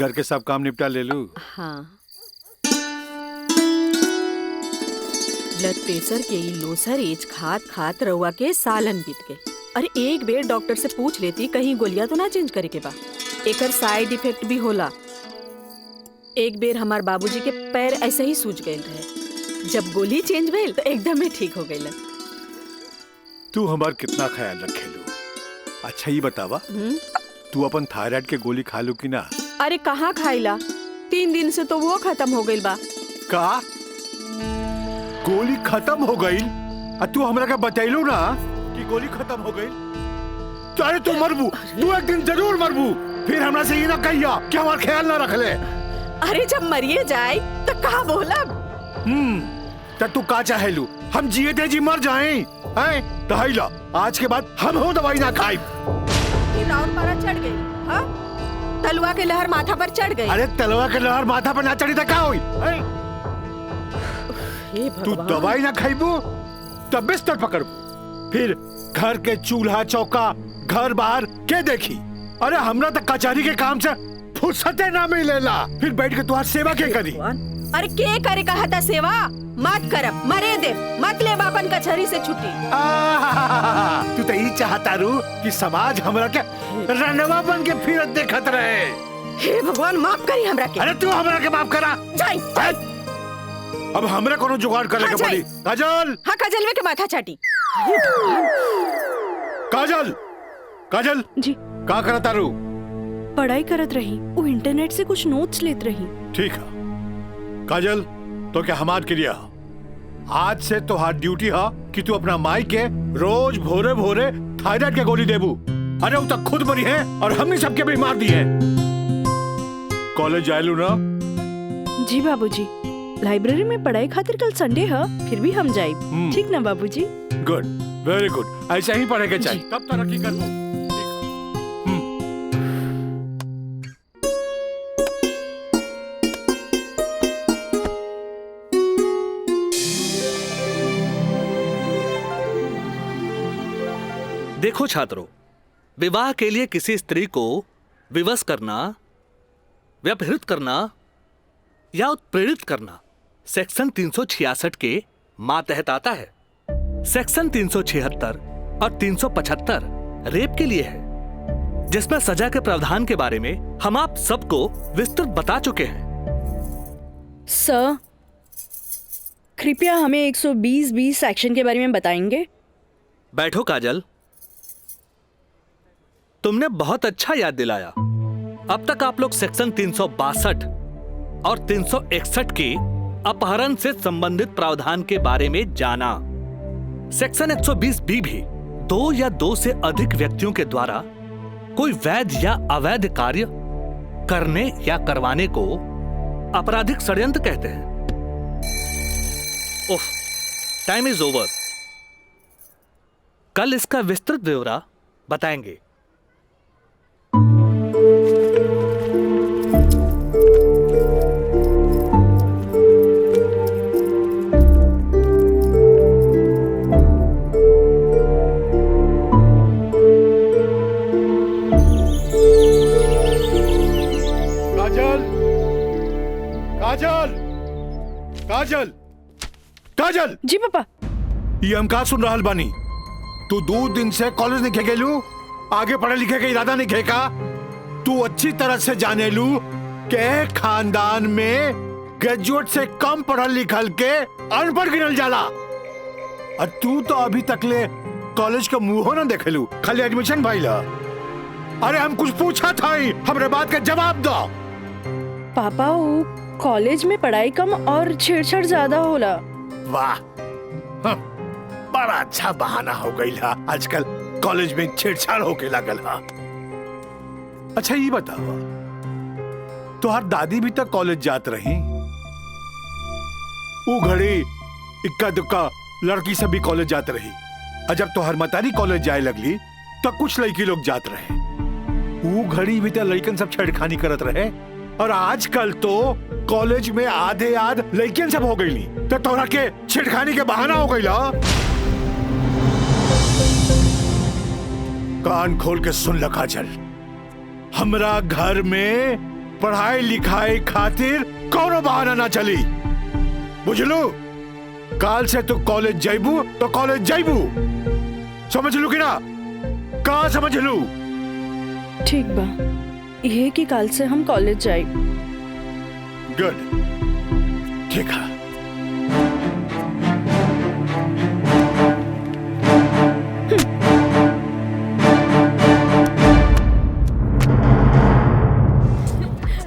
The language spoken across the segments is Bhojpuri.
घर के सब काम निपटा ले लूं। हाँ, ब्लड प्रेशर के ई लोसर एज खात खात रउआ के सालन बीत गए। अरे एक बेर डॉक्टर से पूछ लेती कहीं गोलियां तो ना चेंज करे के बा। एकर साइड इफेक्ट भी होला। एक बेर हमार बाबूजी के पैर ऐसे ही सूज गए रहे, जब गोली चेंज भइल तो एकदम ही ठीक हो गइल। तू हमार कितना ख्याल रखेलू। अच्छा ये बतावा, तू अपन थायराइड के गोली खा लू कि ना? अरे कहाँ खाइला, 3 दिन से तो वो खत्म हो गइल बा। का गोली खत्म हो गई? तू हमरा के बतैलू ना कि गोली खत्म हो गई। अरे तू मरबू, तू एक दिन जरूर मरबू। फिर हमरा से ये ना कहिया कि हमार ख्याल ना रख ले। अरे जब मरिए जाए तो कहा बोला। तू का चाहेलू, हम जिए थे जी मर जाएं? हैं? तहैला आज के बाद हम हो दवाई ना खाई। राउर पारा चढ़ गई, हाँ? तलवा के लहर माथा पर चढ़ गई। अरे तलवा के लहर माथा पर ना चढ़ी तो क्या हुई? तू दवाई ना खाइबू तब बिस्तर पकड़बू, फिर घर के चूल्हा चौका घर बाहर के देखी। अरे हमरा तो कचहरी के काम से फुर्सते ना मिलेला, फिर बैठ के तुम्हारी सेवा के करी। अरे के करे कहा था सेवा? मत करब, मरे दे, मत ले बापन कचहरी से छुट्टी। तू तो यही चाहता रू कि समाज हमरा के रनवा बन के फिरत देखत रहे। हे भगवान माफ करी हमरा के। अरे तू हमरा के माफ करा। जाई। अब हमरा कोनो जुगाड़ करे के पड़ी। काजल। हाँ काजलवे के माथा चाटी। काजल, काजल जी का करता रू? पढ़ाई करत रही, वो इंटरनेट से कुछ नोट्स लेत रही। ठीक है काजल, तो क्या हमार के लिए आज से तो हाथ ड्यूटी है कि तू अपना माई के रोज भोरे भोरे थायराइड के गोली देबू। अरे वो तक खुद मरी है और हमने सबके भी मार दी है। कॉलेज जायलू ना? जी बाबूजी, लाइब्रेरी में पढ़ाई खातिर कल संडे है, फिर भी हम जाए। ठीक ना बाबूजी? गुड, वेरी गुड, ऐसा ही पढ़े के चाहिए, तब तरक्की करबो। देखो छात्रों, विवाह के लिए किसी स्त्री को विवश करना, व्यभिचारित करना या उत्प्रेरित करना सेक्शन 366 के मातहत आता है। सेक्शन 376 और 375 रेप के लिए है, जिसमें सजा के प्रावधान के बारे में हम आप सबको विस्तृत बता चुके हैं। सर, कृपया हमें 120(b) सेक्शन के बारे में बताएंगे? बैठो काजल, तुमने बहुत अच्छा याद दिलाया। अब तक आप लोग सेक्शन 362 और 361 के अपहरण से संबंधित प्रावधान के बारे में जाना। सेक्शन 120(b) भी 2 या 2 से अधिक व्यक्तियों के द्वारा कोई वैध या अवैध कार्य करने या करवाने को आपराधिक षड्यंत्र कहते हैं। ओह, टाइम इज ओवर। कल इसका विस्तृत ब्यौरा बताएंगे। काजल, काजल, काजल। जी पापा। ये हम का सुन रहल बानी? तू 2 दिन से कॉलेज नहीं गेलू, आगे पढ़े लिखे के इरादा नहीं खेका। तू अच्छी तरह से जाने लू के खानदान में ग्रेजुएट से कम पढ़ल लिखल के अनपढ़ गिनल जाला। और तू तो अभी तक ले कॉलेज का मुंह ना देखेलू, खाली एडमिशन भइला। अरे हम कुछ पूछा था, हमरे बात का जवाब दो। पापा, वो कॉलेज में पढ़ाई कम और छेड़छाड़ ज्यादा होला। वाह, बड़ा अच्छा बहाना हो गई है। आजकल कॉलेज में छेड़छाड़ होके लागल है। अच्छा ये बताओ, तुहार दादी भी तक कॉलेज जात रही? वो घड़ी इक्का दुक्का लड़की सब भी कॉलेज जात रही, और जब तुहार मतारी कॉलेज जाए लगली तो कुछ लड़की लोग जात रहे। वो घड़ी भी तो लड़कन सब छेड़खानी करत रहे, और आजकल तो कॉलेज में आधे आध लड़कियन सब हो गई। तो तोरा के छेड़खानी के बहाना हो गई। कान खोल के सुन ल काजल, हमरा घर में पढ़ाई लिखाई खातिर कोनो बहाना ना चली, बुझलू? काल से तू कॉलेज जाइबू तो कॉलेज जाइबू, समझ लू कि ना? कहाँ समझ लू? ठीक बा, ये कि काल से हम कॉलेज जाए। गुड, ठीक है।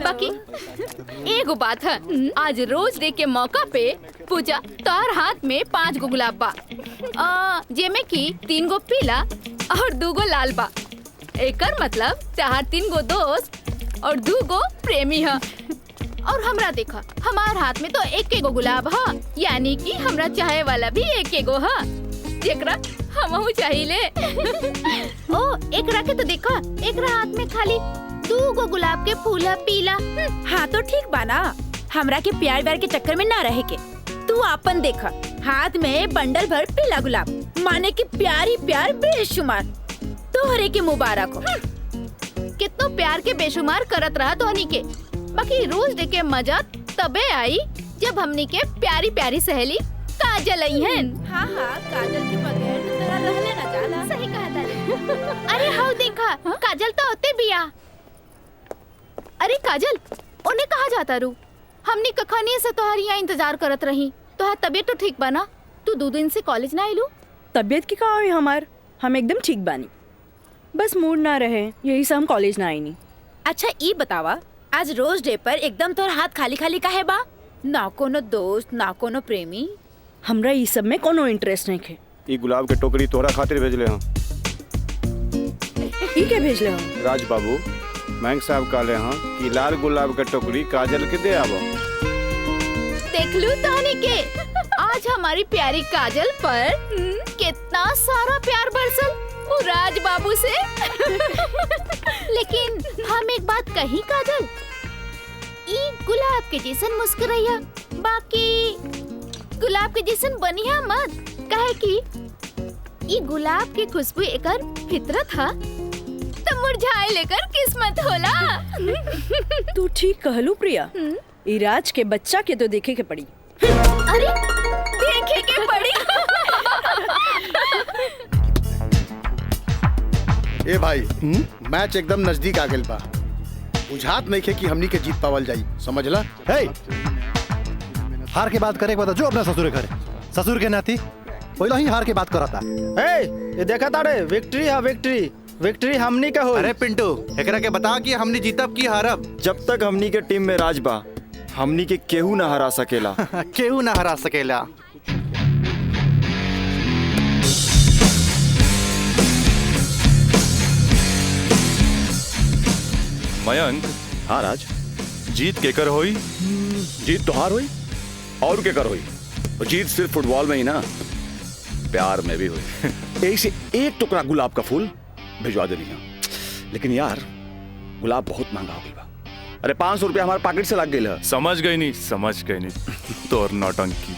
बाकी एगो बात है, आज रोज डे के मौका पे पूजा तोहर हाथ में 5 गो गुलाब बा, जेमे की 3 गो पीला और 2 गो लाल बा। एकर मतलब तोहर 3 गो दोस्त और 2 गो प्रेमी है। और हमरा देखा, हमार हाथ में तो 1 गो गुलाब है, यानी कि हमरा चाहे वाला भी 1 गो है, जेकरा हमहू चाहिए। ओ एकरा के तो देखा, एकरा हाथ में खाली 2 गो गुलाब के फूल है पीला। हाँ तो ठीक बाना, हमरा के प्यार व्यार के चक्कर में ना रहे के। तू आपन देखा, हाथ में बंडल भर पीला गुलाब, माने कि प्यार ही प्यार बेशुमार। तोहरे के मुबारक हो। कितना प्यार के बेशुमार करत रहा तोहनी के। बाकी रोज डे के मजा तबे आई जब हमनी के प्यारी प्यारी सहेली काजल आई है। हाँ हाँ, काजल के बगैर तो तेरा रहले ना जाला। सही कहा था। अरे हाँ देखा, काजल तो होते बिया। अरे काजल, उन्हें कहा जाता रू? हमनी कखानी से तोहार यहाँ इंतजार करत रही। तोहार तबीयत तो ठीक बना? तू 2 दिन से कॉलेज ना आइलू? तबीयत की का हमार, हम एकदम ठीक बानी, बस मूड ना रहे, यही से हम कॉलेज ना आई नहीं। अच्छा ई बतावा, आज रोज डे पर एकदम तोर हाथ खाली खाली काहे बा? ना कोनो दोस्त ना कोनो प्रेमी? हमरा ई सब में कोनो इंटरेस्ट नहीं है। ई गुलाब के टोकरी तोहरा खातिर भेजले हूँ। ई के भेजले हो? राज बाबू, महंग साहब कहले हैं कि लाल गुलाब के टोकरी काजल के दे आवो। देख लू तोहनी के, आज हमारी प्यारी काजल पर कितना सारा प्यार बरसल वो राज बाबू से। लेकिन हम एक बात कही काजल, ई गुलाब के जैसन मुस्कुराइया, बाकी गुलाब के जैसन बनिया मत, काहे कि ई गुलाब के खुशबू एकर फितरत हा, तो मुरझाए लेकर किस्मत होला। तू ठीक कहलू प्रिया, ई राज के बच्चा के तो देखे के पड़ी। अरे देखे के पड़ी। ए भाई, मैच एकदम नजदीक आ गेल बा, बुझात नहीं खे कि हमनी के जीत पावल जाई, समझला? हे, हार के बात करे के बाद जो अपना ससुर घर, ससुर के नाती पहले ही हार के बात करता। ये देखा तारे, विक्ट्री है विक्ट्री, विक्ट्री हमनी का हो। अरे पिंटू, एकरा के बता कि हमनी जीतब की हारब? जब तक हमनी के टीम में राज बा, हमनी के केहू ना हरा सकेला। केहू ना हरा सकेला। मयंक, हाँ राज, जीत केकर होई? जीत तोहार हुई और के कर हुई। जीत सिर्फ फुटबॉल में ही ना, प्यार में भी हुई। एक से एक टुकड़ा गुलाब का फूल भिजवा दे रही है, लेकिन यार गुलाब बहुत महंगा हो गया। अरे 500 रुपया हमारे पॉकेट से लग गई। समझ गई नहीं तोर नौटंकी।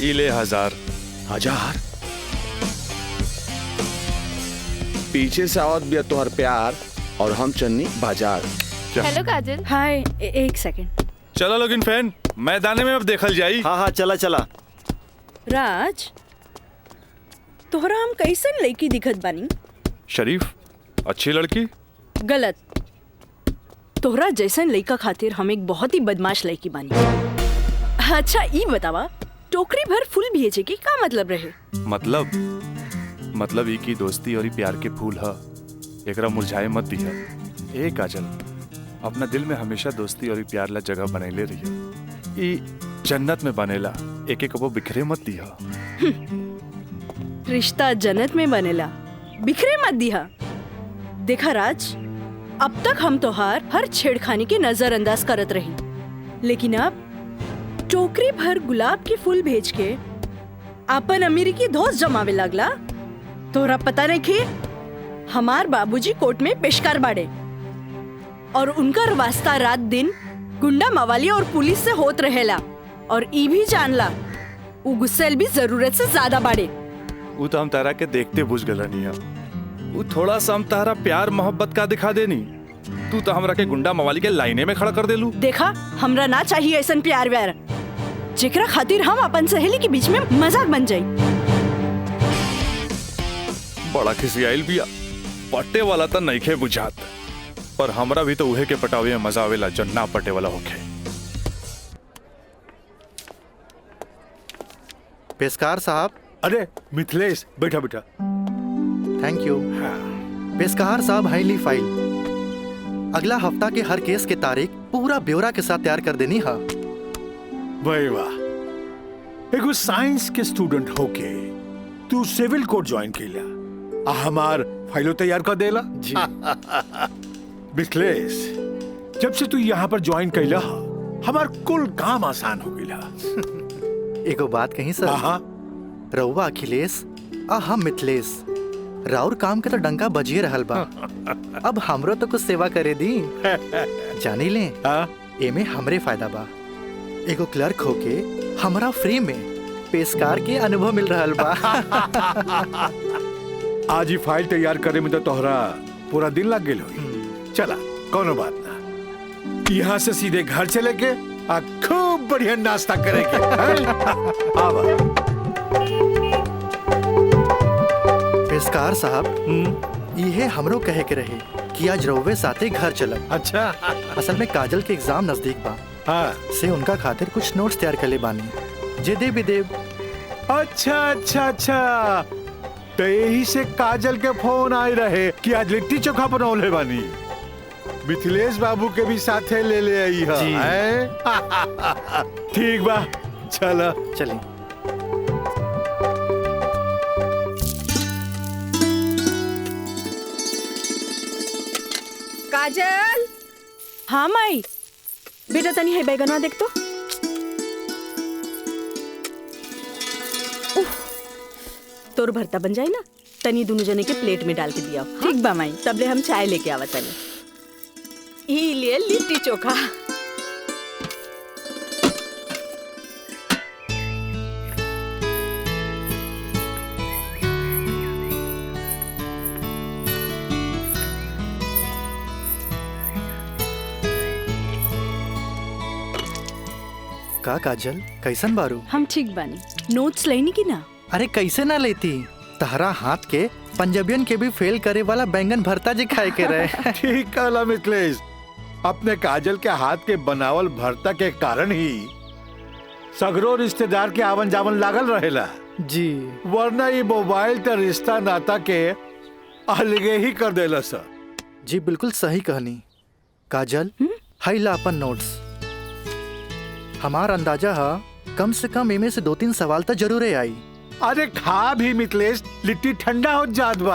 ई ले 1000। पीछे से आवत भी तोहर प्यार और हम चन्नी बाजार। हेलो काजल। हाय, एक सेकंड। चलो लोगिन फैन, मैदाने में अब देखल जाई। हाँ हाँ चला चला। राज, तोहरा हम कैसन लड़की दिखत बानी? शरीफ, अच्छी लड़की। गलत, तोहरा जैसन लड़का खातिर हम एक बहुत ही बदमाश लड़की बानी। अच्छा ई बतावा, टोकरी भर फूल भेजे के का मतलब रहे? मतलब ई की दोस्ती और ई प्यार के फूल है, एकरा मुरझाए मत दिया। ए काजल, अपना दिल में हमेशा दोस्ती और ई प्यार ला जगह बनैले रहिया। ई जन्नत में बनेला, एक एक वो बिखरे मत दिया। रिश्ता जन्नत में बनेला, बिखरे मत दिया। देखा राज, अब तक हम तोहार हर छेड़खानी के नजरअंदाज करत रही, लेकिन अब टोकरी भर गुलाब के फूल भेज के अपन अमेरिकी दोस्त जमावे लगला। तोहरा पता नहीं कि हमार बाबूजी कोर्ट में पेशकार बाड़े और उनका वास्ता रात दिन गुंडा मवाली और पुलिस से होत रहेला, और ई भी जानला वो गुस्सेल भी जरूरत से ज्यादा बाड़े। वो तो हम तारा के देखते बुझ गलनी है। वो थोड़ा सा हम तारा प्यार मोहब्बत का दिखा देनी, तू तो हमरा के गुंडा मवाली के लाइने में खड़ा कर देलू। देखा, हमरा ना चाहिए ऐसा प्यार व्यार जेकरा खातिर हम अपन सहेली के बीच में मजाक बन जाई। बड़ा खिसियाइल बिया, पट्टे वाला तो नइखे बुझात, पर हमरा भी तो उहे के पटावे में मजा आवेला जो ना पट्टे वाला होखे। पेशकार साहब। अरे मिथिलेश, बैठा बेटा। Thank you. पेशकार साहब, हाईली फाइल अगला हफ्ता के हर केस के तारीख पूरा ब्यौरा के साथ तैयार कर देनी है। भाई वाह, एगो साइंस के स्टूडेंट होके तू सिविल कोर्ट ज्वाइन केला, हमार फाइलो तैयार कर देला जी। मिथिलेश, जब से तू यहाँ पर ज्वाइन कैला हमार कुल काम आसान हो गया। एगो बात कही सर, रउआ अखिलेश आ हम मिथिलेश, राउर काम के तो डंका बजिए रहल बा। अब हमरो तो कुछ सेवा करे दी। जानी ले, एमे हमरे फायदा बा। एगो क्लर्क होके हमरा फ्री में पेशकार के अनुभव मिल रहल बा। आज ही फाइल तैयार करे में तो तोहरा पूरा दिन लग गेल होई। चला, कोनो बात ना, यहाँ से सीधे घर चले के आ खूब बढ़िया नाश्ता करेंगे। आवा। पेशकार साहब, ये हमरो कहे के रहे कि आज रउवे साथे घर चलब। अच्छा। असल में काजल के एग्जाम नजदीक बा। से उनका खातिर कुछ नोट्स तैयार कर ले बानी, जे दे भी देव। अच्छा अच्छा अच्छा, तो यही से काजल के फोन आए रहे कि आज लिट्टी चोखा बनौले बानी। मिथिलेश बाबू के भी साथे ले ले आई है। ठीक बा, चला चली। काजल। हाँ माई। बेटा तनी है बैगनवा देख तो। तोर भरता बन जाए ना, तनी दोनों जने के प्लेट में डाल के दिया। ठीक बा माई। तबले हम चाय लेके आवा तनी। ई लिए लिट्टी चोखा। का काजल, कैसन बारू? हम ठीक बानी। नोट्स लेनी की ना? अरे कैसे ना लेती, तहरा हाथ के पंजाबियन के भी फेल करे वाला बैंगन भरता जी खाए के रहे। ठीक कहला मिथिलेश, अपने काजल के हाथ के बनावल भरता के कारण ही सगरो रिश्तेदार के आवन जावन लागल रहेला जी, वरना ये मोबाइल ते रिश्ता नाता के अलगे ही कर देला सर। जी बिल्कुल सही कहनी। काजल, हाई ला अपन नोट्स। हमार अंदाजा है कम से कम इमे से 2-3 सवाल तो जरूर आई। अरे खा भी मिथिलेश, लिट्टी ठंडा हो जात बा।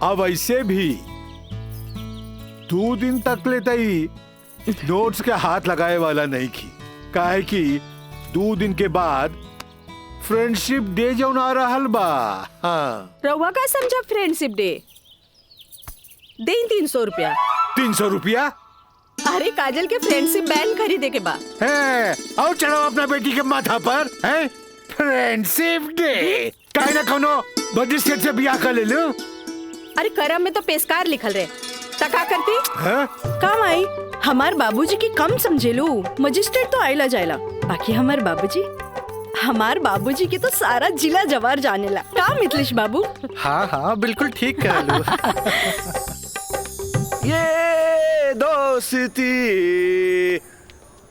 अब ऐसे भी 2 दिन तक लेते नोट्स के हाथ लगाए वाला नहीं की, काहे कि 2 दिन के बाद फ्रेंडशिप डे जो आ रहल बा। हाँ। रउआ का समझा फ्रेंडशिप डे? दे 300 रुपया। 300 रुपया? अरे काजल के फ्रेंडशिप बैंड खरीदे के बा। है, और चढ़ाओ अपना बेटी के माथा पर। है फ्रेंडशिप डे, काहे ना कोनो बड़ी सेठ से बियाह कर ले लो। अरे करम में तो पेशकार लिखल रहे, तका करती है? काम आई। हमार बाबूजी की कम समझेलू, मजिस्ट्रेट तो आइला जाइला, बाकी हमार बाबूजी की तो सारा जिला जवार जानेला। का मिथिलेश बाबू? हाँ हाँ बिल्कुल ठीक कह लू। ये दोस्ती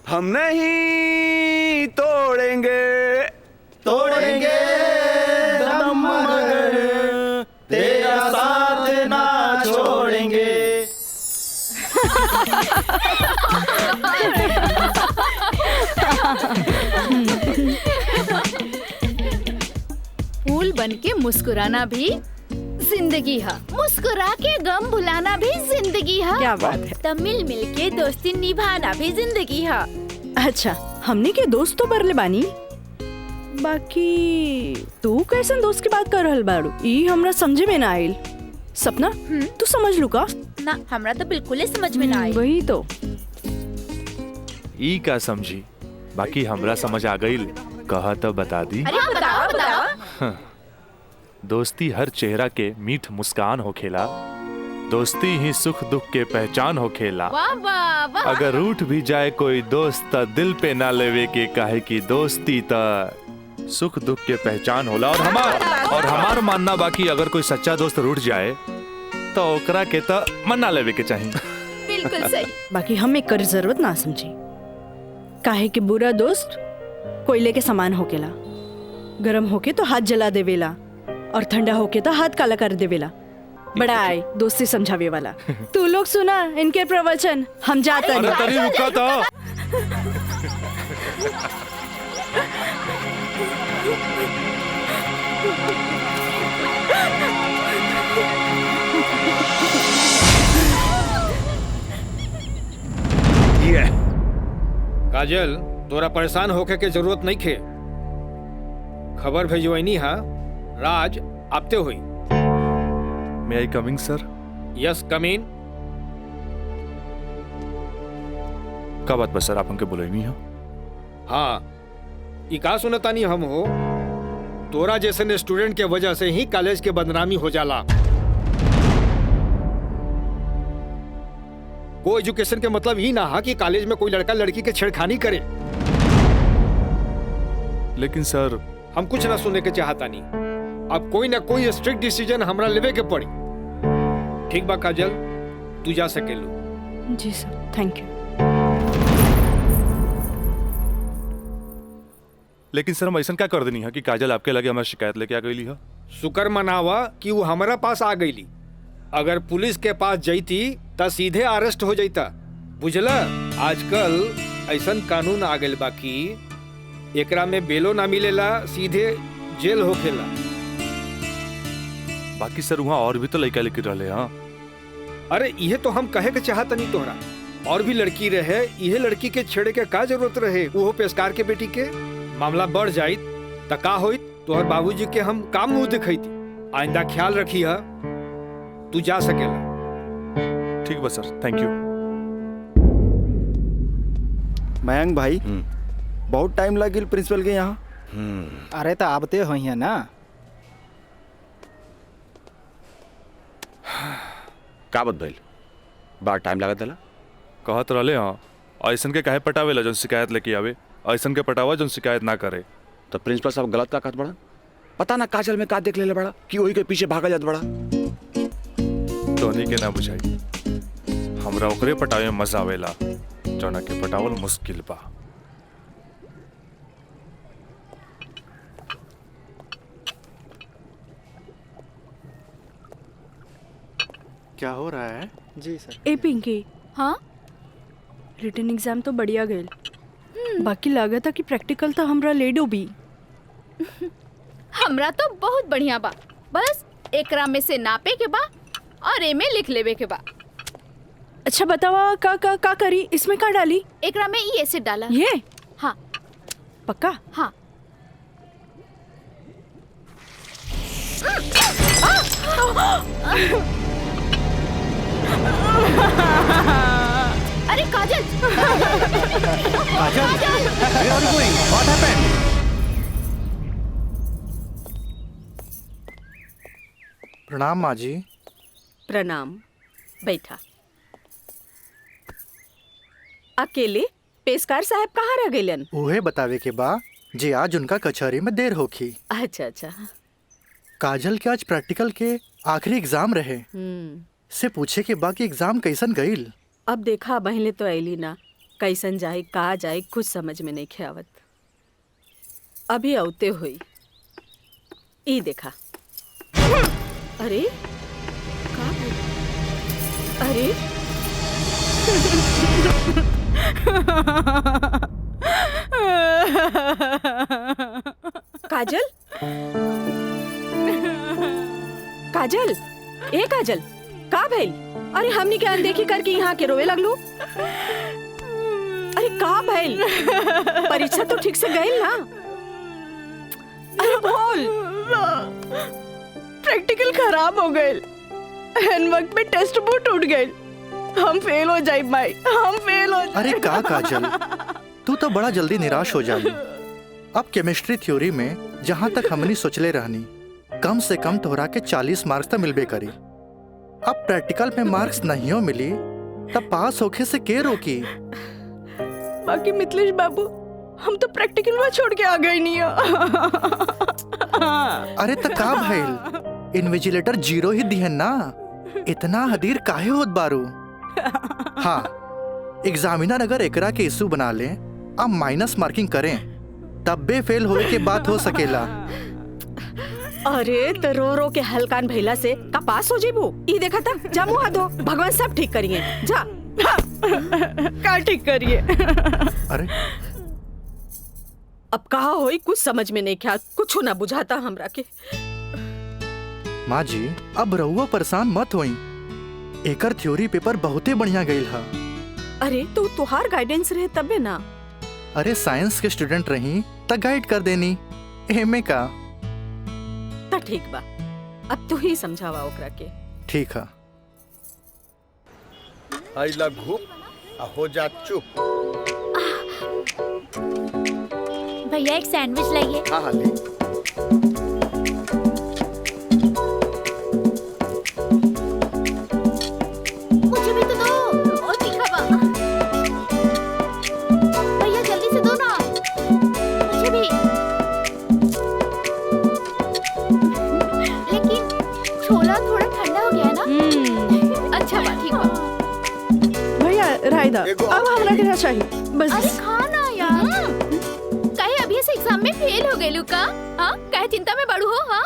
हम नहीं तोड़ेंगे, तोड़ेंगे दम मगर तेरा साथ ना छोड़ेंगे। फूल बन के मुस्कुराना भी जिंदगी है, मुस्कुरा के गम भुलाना भी जिंदगी है। क्या बात है। तब मिल मिल के दोस्ती निभाना भी जिंदगी है। अच्छा, हमने के दोस्त तो बरले बानी, बाकी तू कैसन दोस्त की बात कर रहल बाड़ू? ई हमरा समझे में ना आइल। सपना, तू समझ लू का? ना, हमरा तो बिल्कुल ही समझ में ना आई। वही तो। ई का समझी, बाकी हमरा समझ आ गई। कहा तो बता दी। अरे बताओ बताओ। दोस्ती हर चेहरा के मीठ मुस्कान होखेला, दोस्ती ही सुख दुख के पहचान हो खेला। वाह वाह वाह। अगर रूठ भी जाए कोई दोस्त त दिल पे ना लेवे के, काहे की दोस्ती त सुख दुख के पहचान होला। और हमार मानना बाकी अगर कोई सच्चा दोस्त रूठ जाए तो ओकरा के त मना लेवे के चाहिए। बिल्कुल सही। बाकी हम एक कर जरूरत ना समझी, काहे कि बुरा दोस्त कोयले के समान होकेला। गरम होके तो हाथ जला देवेला और ठंडा होके तो हाथ काला कर देवेला। बड़ा आए दोस्ती समझावे वाला। तू लोग सुना इनके प्रवचन, हम जाते अरे तनी रुका था। ये काजल, तोरा परेशान होके के जरूरत नहीं खे। खबर भेजवैनी हा, राज आपते हुई। May I coming sir? Yes come in. का बात बस सर, आप हमके बुलाई नहीं हो? हाँ, ई का सुनतानी हम हो, तोरा जैसे स्टूडेंट के वजह से ही कॉलेज के बदनामी हो जाला। को एजुकेशन के मतलब ही ना हा कि कॉलेज में कोई लड़का लड़की के छेड़खानी करे। लेकिन सर हम कुछ ना सुनने के चाहता नहीं। अब कोई ना कोई स्ट्रिक्ट डिसीजन हमरा लेवे के पड़ी। ठीक बा काजल, तू जा सकेलू। जी सर, थैंक यू। लेकिन सर हम ऐसा क्या कर देनी है कि काजल आपके लगे हमारी शिकायत लेके आ गई है? शुक्र मनावा कि वो हमारा पास आ गईली। अगर पुलिस के पास जईती त सीधे अरेस्ट हो जाता। बुझला, आजकल ऐसा कानून आ गइल बा कि एकरा में बेलो ना मिलेला, सीधे जेल होखेला। बाकी सर वहाँ और भी तो लड़का लेके रहे। हाँ, अरे ये तो हम कहे के चाहत नहीं तोहरा। और भी लड़की रहे, यह लड़की के छेड़े के का जरूरत रहे? वो पेशकार के बेटी के मामला बढ़ जाई त का होई? तोहर बाबूजी के हम काम मुंह दिखैती। आइंदा ख्याल रखी है, तू जा सकेला। ठीक बा सर, थैंक यू। मयंक भाई, बहुत टाइम लगिल प्रिंसिपल के यहाँ। अरे तो आबते हो यहाँ ना। का बात भइल? बड़ा टाइम लागत दला। कहत रहले हाँ, ऐसन के काहे पटावेला जौन शिकायत लेके आवे, ऐसन के पटावा जौन शिकायत ना करे। तो प्रिंसिपल साहब गलत का कहत बड़ा? पता ना काजल में का देख लेले बड़ा कि वही के पीछे भागा जात बड़ा। तोहनी के ना बुझाई, हमरा ओकरे पटावे में मजा आवेला जौना के पटावल मुश्किल बा। क्या हो रहा है? जी सर। ए पिंकी, हाँ रिटन एग्जाम तो बढ़िया गए, बाकी लागत है कि प्रैक्टिकल तो हमरा ले डूबी। हमरा तो बहुत बढ़िया बा, बस एकरा में से नापे के बा और ए में लिख लेवे के बा। अच्छा बतावा का करी, इसमें का डाली? एकरा में ई एसिड डाला। ये? हाँ। पक्का? हाँ। अरे काजल! काजल, where are you going? What happened? प्रणाम माँ जी। प्रणाम, बैठा। अकेले पेशकार साहब कहाँ रह गइलन? उहे बतावे के बा जे आज उनका कचहरी में देर होखी। अच्छा अच्छा। काजल के आज प्रैक्टिकल के आखिरी एग्जाम रहे, से पूछे के बा कि एग्जाम कैसन गईल। अब देखा बहले तो ऐली ना, कैसन जाए का जाए कुछ समझ में नहीं ख्यावत। अभी औते हुई ई देखा। अरे का? अरे काजल, काजल, ए काजल, का भइल? अरे हमनी के अनदेखी करके यहाँ के रोवे लगलू। अरे का भइल? परीक्षा तो ठीक से गई ना? अरे बोल। प्रैक्टिकल खराब हो गए, एन वक्त में टेस्ट बुक टूट गए। हम फेल हो जाए माई, हम फेल हो जाए। अरे का काजल, तू तो बड़ा जल्दी निराश हो जाली। अब केमिस्ट्री थ्योरी में जहाँ तक हमनी सोचले रहनी, कम से कम तोहरा के 40 मार्क्स तो मिलबे करी। अब प्रैक्टिकल में मार्क्स नहीं मिली तब पास होके से के रोकी। बाकी मिथिलेश बाबू हम तो प्रैक्टिकल में छोड़ के आ गए नहीं हो। अरे त का भइल, इन्विजिलेटर 0 ही दिहन ना, इतना हदीर काहे होत बारू। हाँ, एग्जामिनर अगर एकरा के इशू बना ले अब माइनस मार्किंग करें तब बे फेल होए के बात हो सकेला। अरे तो रो रो के हलकान भैला से का पास हो जेबू। ई देखा था, जा मुँह धो, भगवान सब ठीक करिए। जा का ठीक करिए। अरे अब कहा होई कुछ समझ में नहीं क्या, कुछ ना बुझाता हमरा के। माँ जी अब रहुआ परेशान मत होई, एकर थ्योरी पेपर बहुते बढ़िया गईल हा। अरे तो तुहार गाइडेंस रहे तबे ना। अरे साइंस के स्टूडेंट रही त गाइड कर देनी, एमे का। ता ठीक बा, अब तू ही समझावा ओकरा के। ठीक है। आई लघु हो जा चुप। भैया एक सैंडविच लाइए। हाँ हाँ ले। मुझे भी तो दो, और तीखा बा। भैया जल्दी से दो ना, मुझे भी। लेकिन छोला थोड़ा ठंडा हो गया है ना। अच्छा बा, ठीक बा। भैया रायदा अब हमरा के चाहिए बस। अरे खाना यार, कहे अभी से एग्जाम में फेल हो गए का? हाँ, कहे चिंता में बड़ू हो? हाँ,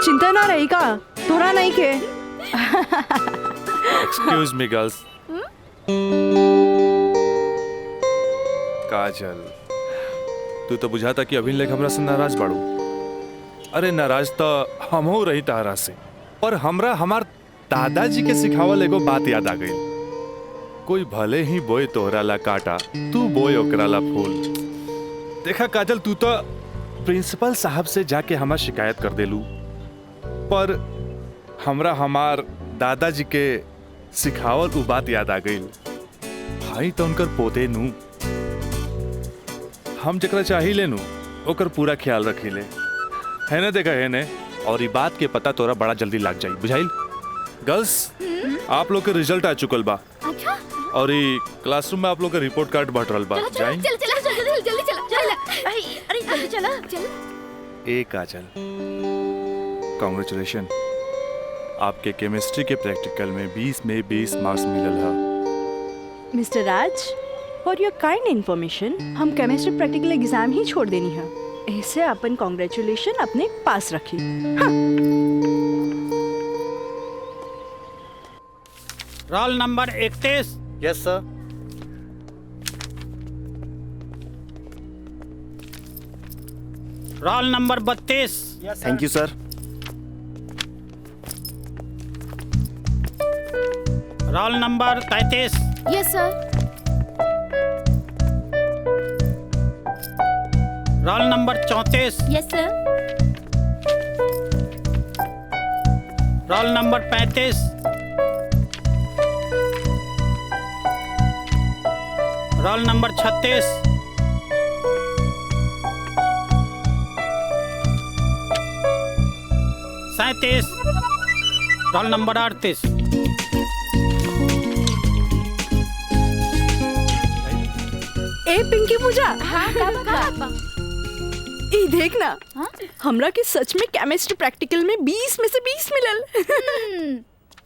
चिंता ना रही का, थोड़ा नहीं के। Excuse me girls. काजल, तू तो बुझाता कि अभी लेक हमरा से नाराज बाड़ू। अरे नाराज तो हम हो रही तारा से, पर हमरा हमार दादाजी के सिखावल एगो बात याद आ गई। कोई भले ही बोए तोहरा ला काटा, तू बोए ओकरा ला फूल। देखा काजल, तू तो प्रिंसिपल साहब से जाके हमार शिकायत कर देलू, पर हमरा हमार दादाजी के सिखावल उ बात याद आ गई। भाई तो उनकर पोते नू, हम जकरा चाही लेनू ओकर पूरा ख्याल रखी ले, है ना? देखा है ने, और ये बात के पता तोरा बड़ा जल्दी लग जाई, बुझाइल? गर्ल्स, आप लोग के रिजल्ट आ चुकल बा। अच्छा। और ये क्लासरूम में आप लोग का रिपोर्ट कार्ड बांट रहल बा। जाई? चल चला जल्दी चला। अरे जल्दी चला। ए काजल, कांग्रेचुलेशन, आपके केमिस्ट्री के प्रैक्टिकल में 20 में 20 मार्क्स मिलल है। Mister Raj, for your kind information, हम केमिस्ट्री प्रैक्टिकल एग्जाम ही छोड़ देनी है। ऐसे अपन कांग्रेचुलेशन अपने पास रखी। हाँ। Roll number 31। Yes sir. Roll number 32। Thank you sir. Roll number 33। Yes sir. Roll number 34। Yes sir. Roll number 35। Roll number 36। सैंतीस। Roll number 38। ए पिंकी पूजा, हाँ, का ई देख ना, हमरा के सच में केमिस्ट्री प्रैक्टिकल में 20 में से 20 मिलल।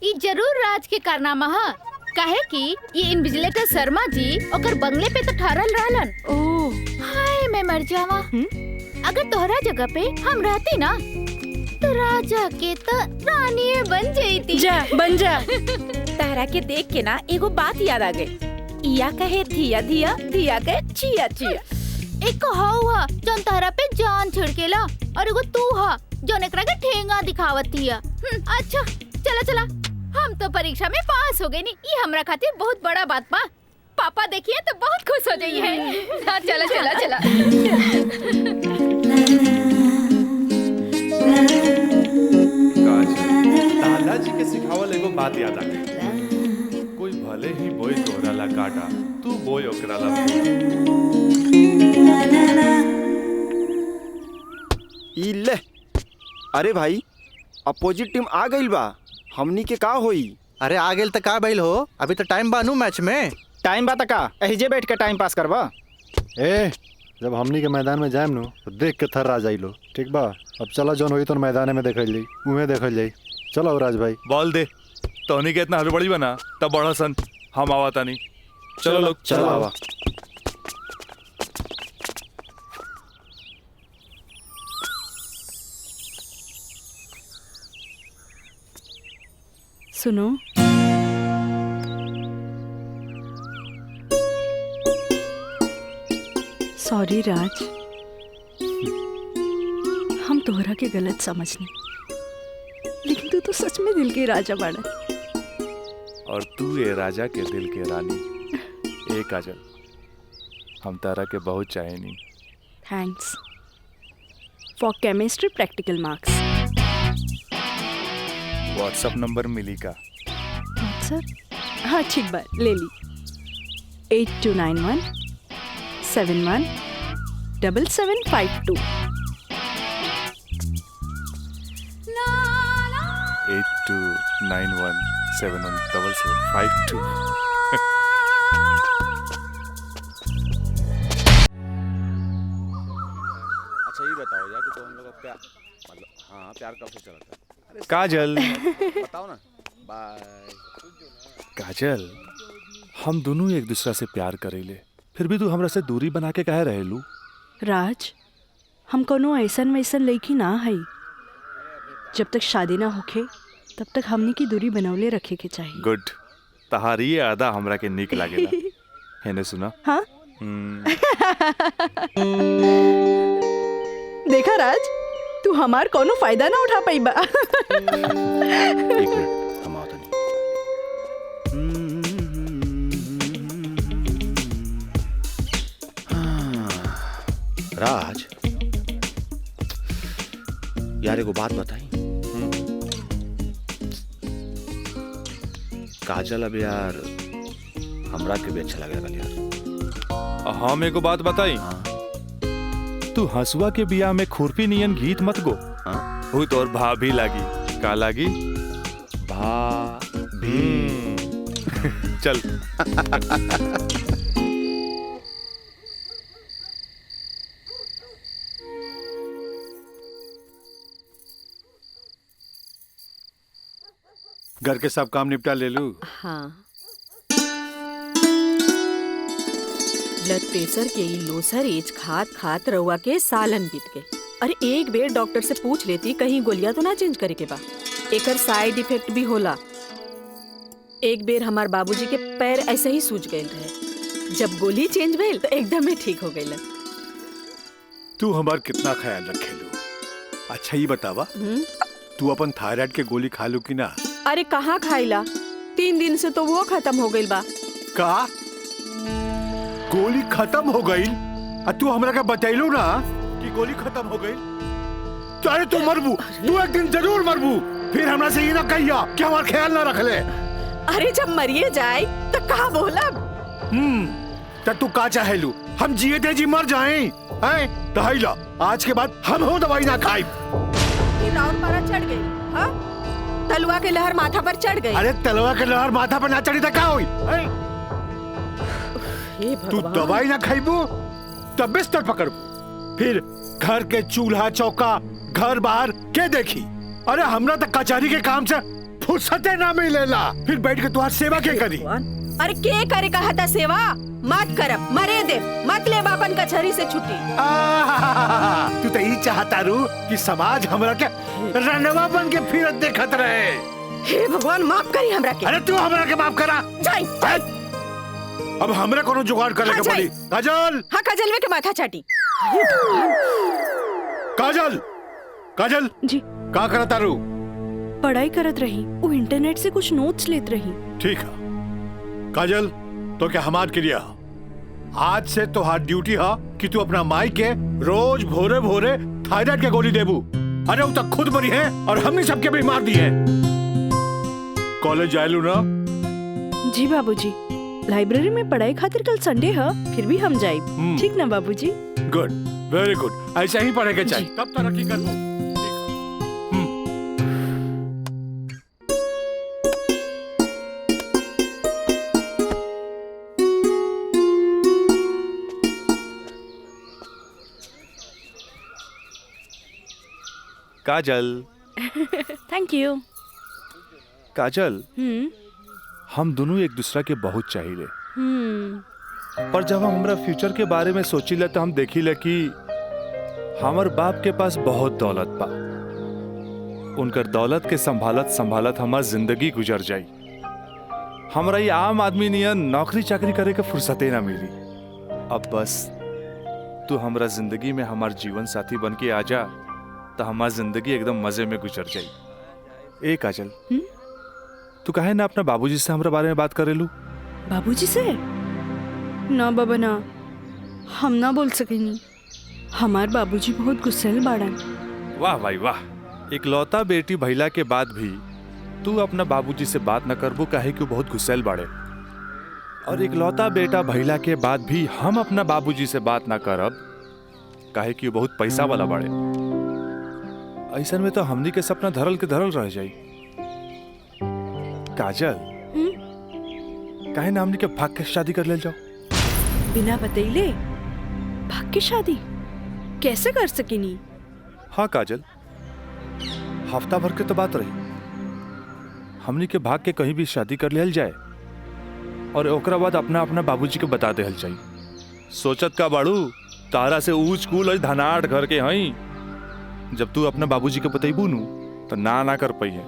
ई जरूर राज के कारनामा है, काहे कि ये इन्विजिलेटर शर्मा जी ओकर बंगले पे तो ठहरल रहलन। ओह हाय, मैं मर जावा। अगर तोहरा जगह पे हम रहती ना तो राजा के तो रानी बन जाती। जा बन जा। तारा के देख के ना एगो बात याद आ गई। इया कहे धिया धिया, धिया कहे चिया चिया। एक हवा जौन तारा पे जान छिड़केला, और एगो तू हा जौन एकरा के ठेंगा दिखावत हिया। अच्छा चला चला, हम तो परीक्षा में पास हो गए नी, ये हमरा खातिर बहुत बड़ा बात बा। पापा देखिए तो बहुत खुश हो जाइए। हाँ, चला चला चला। दादाजी के सिखावल एगो बात याद आ गई। कोई भले ही बोए तोहरा ला काटा, तू बोए ओकरा ला ई ले। अरे भाई, अपोजिट टीम आ गई बा। हमनी के का होई? अरे आ गेल त का बैल हो, अभी तो टाइम बानू मैच में। टाइम बा त का एहिजे बैठ के टाइम पास करबा? ए जब हमनी के मैदान में जाएम नु तो देख के थर्रा जाइलो, ठीक बा? अब चला जौन होई तो मैदान में देखल जाई, उहे देखल जाई। चलो राज भाई बॉल दे। तोहनी के इतना हड़बड़ी बना तब बड़ा सन हम आवा तानी। चलो लोग चलो आवा। सुनो, सॉरी राज, हम तोहरा के गलत समझने, लेकिन तू तो सच में दिल के राजा बाड़ा। और तू ये राजा के दिल के रानी। ए काजल, हम तारा के बहुत चाहेनी। Thanks for chemistry practical marks. WhatsApp number मिली का? व्हाट्सएप? हाँ ठीक बात, ले ली। 8291 71 7752। 8291717752। अच्छा ये बताओ यार कि तो हम लोग का प्यार मतलब हाँ प्यार कब से चला था? काजल बताओ ना। बाय। काजल, हम दोनों एक दूसरा से प्यार करेले, फिर भी तू हमरा से दूरी बना के काहे रहेलू? राज, हम कोनो ऐसन वैसन लड़की ना है। जब तक शादी ना होखे तब तक हमनी की दूरी बनौले रखे के चाहिए। गुड, तहारी ये आदा हमरा के निक लागेला। हैने सुना? हाँ? देखा राज, तू हमार कोनो फायदा ना उठा पाई बा। एक मिनट हम आओ तनी। राज यार एगो बात बताई। काजल अब यार हमरा के भी अच्छा लगेगा यार। हम एगो बात बताई। तू हंसुआ के बिया में खुरपी नियन गीत मत गो। वो तो और भाभी लागी। का लागी? भाभी। चल। घर के सब काम निपटा ले लूं? हाँ। ब्लड प्रेशर के ई लोसर एज खात खात रउआ के सालन बीत गए। अरे एक बेर डॉक्टर से पूछ लेती कहीं गोलियां तो ना चेंज करे के बा। एकर साइड इफेक्ट भी होला। एक बेर हमार बाबूजी के पैर ऐसे ही सूज गए रहे, जब गोली चेंज भइल तो एकदम ही ठीक हो गइल। तू हमार कितना ख्याल रखेलू? अच्छा ये बतावा, तू अपन थायराइड के गोली खा लू कि ना? अरे कहाँ खाइला, 3 दिन से तो वो खत्म हो गइल बा। का गोली खत्म हो गई? तू हमरा का बतैलू ना कि गोली खत्म हो गई? तो अरे तू मरबू, तू एक दिन जरूर मरबू। फिर हमरा से ये ना कहिया कि हमार ख्याल ना रख ले। अरे जब मरिए जाए तो कहा बोला? तो तू का चाहेलू हम जिए थे जी मर जाएं? हैं? दहाइला आज के बाद हम हो दवाई ना खाई। राउंड पारा चढ़ गई। हाँ? तलवा के लहर माथा पर चढ़ गई। अरे तलवा के लहर माथा पर ना चढ़ी तो क्या हुई? तू दवाई ना खाइबू तब बिस्तर पकड़बू, फिर घर के चूल्हा चौका घर बाहर के देखी? अरे हमरा तो कचहरी के काम से फुर्सते ना मिलेला, फिर बैठ के तुम्हारी सेवा के करी? अरे के करे कहा था सेवा? मत करब, मरे दे, मत ले बापन कचहरी से छुट्टी। तू तो यही चाहता रू कि समाज हमरा के रनवा बन के फिरत देखत रहे। हे भगवान माफ करी हमरा के। अरे तू हमरा के माफ करा। जाई। अब हमरा कोनो जुगाड़ करे के पड़ी। काजल। हाँ काजल वे के माथा चाटी। काजल, काजल जी का करता रू? पढ़ाई करत रही, वो इंटरनेट से कुछ नोट्स लेत रही। ठीक है काजल, तो क्या हमार क्रिया आज से तो हाथ ड्यूटी है कि तू अपना माई के रोज भोरे भोरे थायराइड के गोली देबू। अरे वो तक खुद मरी है और हमने सबके बीमार दी है। कॉलेज जायलू ना? जी बाबूजी, लाइब्रेरी में पढ़ाई खातिर कल संडे है, फिर भी हम जाए। ठीक ना बाबूजी? गुड, वेरी गुड, ऐसा ही पढ़े के चाहिए, तब तरक्की करबो। काजल। Thank you. काजल, हम दोनों एक दूसरा के बहुत चाहिए, पर जब हम हमरा फ्यूचर के बारे में सोचिले तो हम देखिले कि हमर बाप के पास बहुत दौलत बा। उनकर दौलत के संभालत संभालत हमार जिंदगी गुजर जाई। हमरा ये आम आदमी नियन नौकरी चाकरी करे के फुर्सते ना मिली। अब बस तू हमरा जिंदगी में हमार जीवन साथी बन के आ जा तो हमार जिंदगी एकदम मजे में गुजर जाई। ए काजल, तू काहे ना अपना बाबूजी से हमरा बारे में बात करेलू? बाबूजी से? ना बाबा ना, हम ना बोल सकेनी। हमार बाबूजी बहुत गुस्सेल बाड़न। वाह भाई वाह, इकलौता बेटी भैला के बाद भी तू अपना बाबूजी से बात न करबू काहे कि वो बहुत गुस्सेल बाड़े। और इकलौता बेटा भैला के बाद भी हम अपना बाबूजी से बात ना करब काहे कि वो बहुत पैसा वाला बाड़े। ऐसन में तो हमनी के सपना धरल के धरल रह जाई। काजल, काहे ना हमनी के भाग के शादी कर ले जाओ? बिना बतैले भाग के शादी कैसे कर सकेनी? हाँ काजल, हफ्ता भर के तो बात रही। हमनी के भाग के कहीं भी शादी कर लेल जाए और ओकरा बाद अपना अपना बाबूजी के बता देहल जाई। सोचत का बाड़ू, तारा से ऊंच कूल और धनाट घर के हई। जब तू अपना बाबूजी के बतैबू नु तो ना कर पाई है।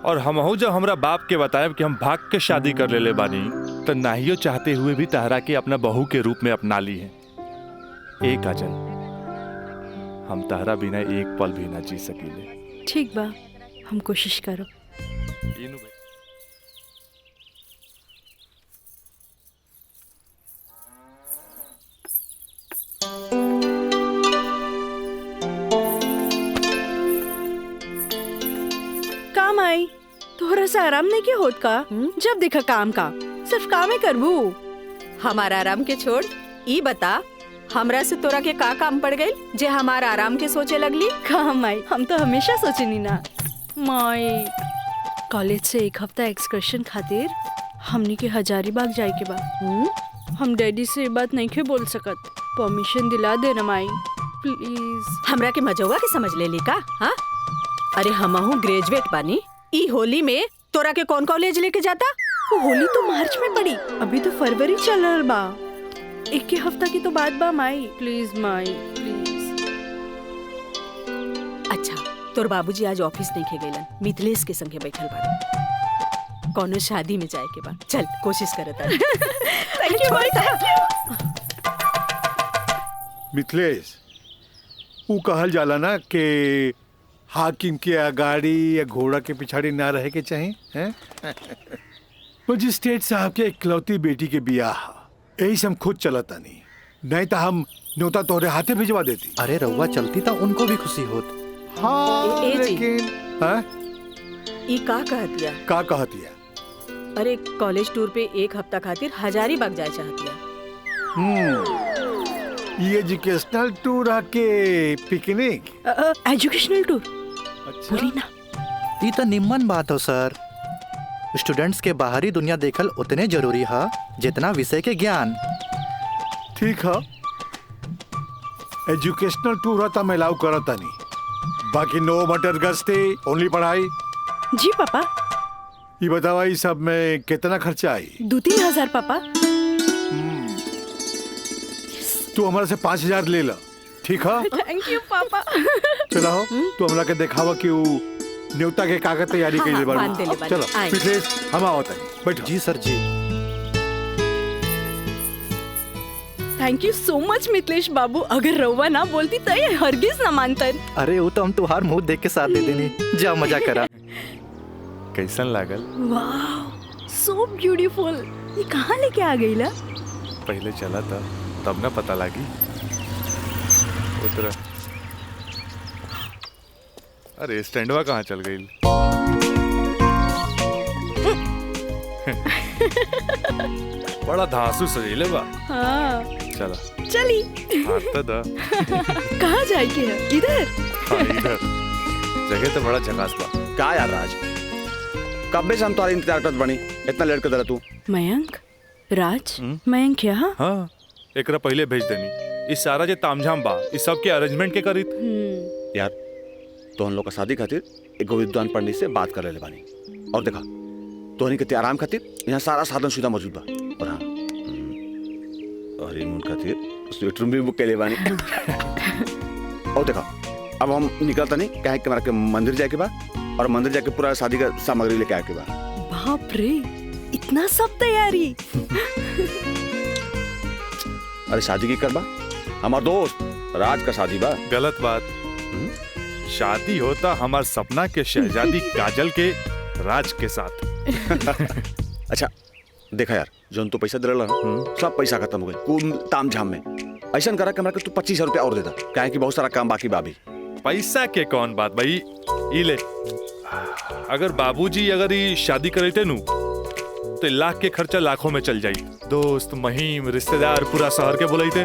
और हमहू जब हमरा बाप के बताएब कि हम भाग के शादी कर ले बानी तो नाहियो चाहते हुए भी तारा के अपना बहू के रूप में अपना ली है। ए काजल, हम तारा बिना एक पल भी ना जी सकीले। ठीक बा, हम कोशिश करो। काम आई तोहरा से आराम नहीं किया होत का? जब देखा काम का सिर्फ काम ही करबू। हमारा आराम के छोड़, ई बता हमरा से तोरा के का काम पड़ गई जे हमारा आराम के सोचे लगली? काम आई, हम तो हमेशा सोचनी ना माई। कॉलेज से एक हफ्ता एक्सकर्शन खातिर हमनी के हजारीबाग जाए के बा। हम डैडी से ये बात नहीं के बोल सकत, परमिशन दिला दे ना माई प्लीज। हमरा के मजौवा के समझ ले ली का? हाँ, अरे हमहू ग्रेजुएट बानी। ई होली में तोरा के कौन कॉलेज लेके जाता? होली तो मार्च में पड़ी, अभी तो फरवरी चल रहा बा। एक ही हफ्ता की तो बात बा माई, प्लीज माई प्लीज। अच्छा, तोर बाबूजी आज ऑफिस नहीं खे गइलन, मिथिलेश के संगे बैठल बाड़े। कौनो शादी में जाए के बा, चल कोशिश करत आ। Thank you Mai, thank you. Mithilesh, वो कहल जाला ना कि हाकिम के अगाड़ी या घोड़ा के पिछाड़ी ना रहे के चाहे हैं? मजिस्ट्रेट साहब के इकलौती बेटी के बियाह, यही से हम खुद चलता नहीं तो हम न्योता तोहरे हाथे भिजवा देती। अरे रउआ चलती तो उनको भी खुशी होत। हाँ, लेकिन ई का कहतिया? का कहतिया? अरे कॉलेज टूर पे एक हफ्ता खातिर हजारीबाग जाए चाहतिया। ये एजुकेशनल टूर आके पिकनिक? एजुकेशनल टूर बोली ना। ये तो निम्मन बात हो सर। स्टूडेंट्स के बाहरी दुनिया देखल उतने जरूरी है जितना विषय के ज्ञान। ठीक है, एजुकेशनल टूर है तो मैं अलाउ करता नहीं, बाकी नो मटर गस्ती, ओनली पढ़ाई। जी पापा। ये बतावा, ये सब में कितना खर्चा आई? 2-3 हजार पापा। तू हमारे से 5,000 ले ला, ठीक है? थैंक यू पापा। चलो तू हमरा के दिखावा कि वो न्योता के कागज तैयारी के लिए बार। चलो मिथिलेश, हम आवत हैं, बैठो। जी सर जी। Thank you so much Mithilesh बाबू, अगर रउआ ना बोलती तो ये हरगिज ना मानतन। अरे वो तो हम तुहार मुंह देख के साथ दे देनी। जा मजा करा। कैसन लागल? वाह, सो ब्यूटीफुल। ये कहाँ लेके आ गई ला? पहले चला था तब ना पता लगी। उतरा। अरे स्टैंडवा कहाँ चल गई? बड़ा धांसू सजेले बा। हाँ। चला चली। हाथ तो दा। कहाँ जाए के है? इधर। हाँ, इधर। जगह तो बड़ा झकास बा। क्या यार राज, कब से हम तुम्हारे इंतजार करत बनी, इतना लेट कर तू? मयंक, राज, मयंक यहाँ? हाँ, एकरा पहले भेज देनी। इस सारा जे तामझाम बा, इस सब के अरेंजमेंट के करी। यार तो हम लोग का शादी खातिर एक विद्वान पंडित से बात कर ले बानी। और देखा तोहनी के आराम खातिर यहाँ सारा साधन सुविधा मौजूद बा। और हाँ हनीमून खातिर स्वीट रूम भी बुक कर ले बानी। और देखा अब हम निकलता नहीं कहे कि हमारा के मंदिर जाए के बाद और मंदिर जाके पूरा शादी का सामग्री लेके आए के बाद। बाप रे, इतना सब तैयारी। अरे शादी की करबा हमार दोस्त राज का शादी बा। गलत बात। शादी होता हमार सपना के शहजादी काजल के राज के साथ। अच्छा देखा यार, जो तो पैसा दे रहा ना सब पैसा खत्म हो गए कुल ताम झाम में। ऐसा करा कि हमरा के तू 25,000 रुपया और देता, काहे कि बहुत सारा काम बाकी बा अभी। पैसा के कौन बात भाई, ई ले। अगर बाबूजी अगर ये शादी करते नु तो लाख के खर्चा लाखों में चल जाई। दोस्त महिम रिश्तेदार पूरा शहर के बुलाईते।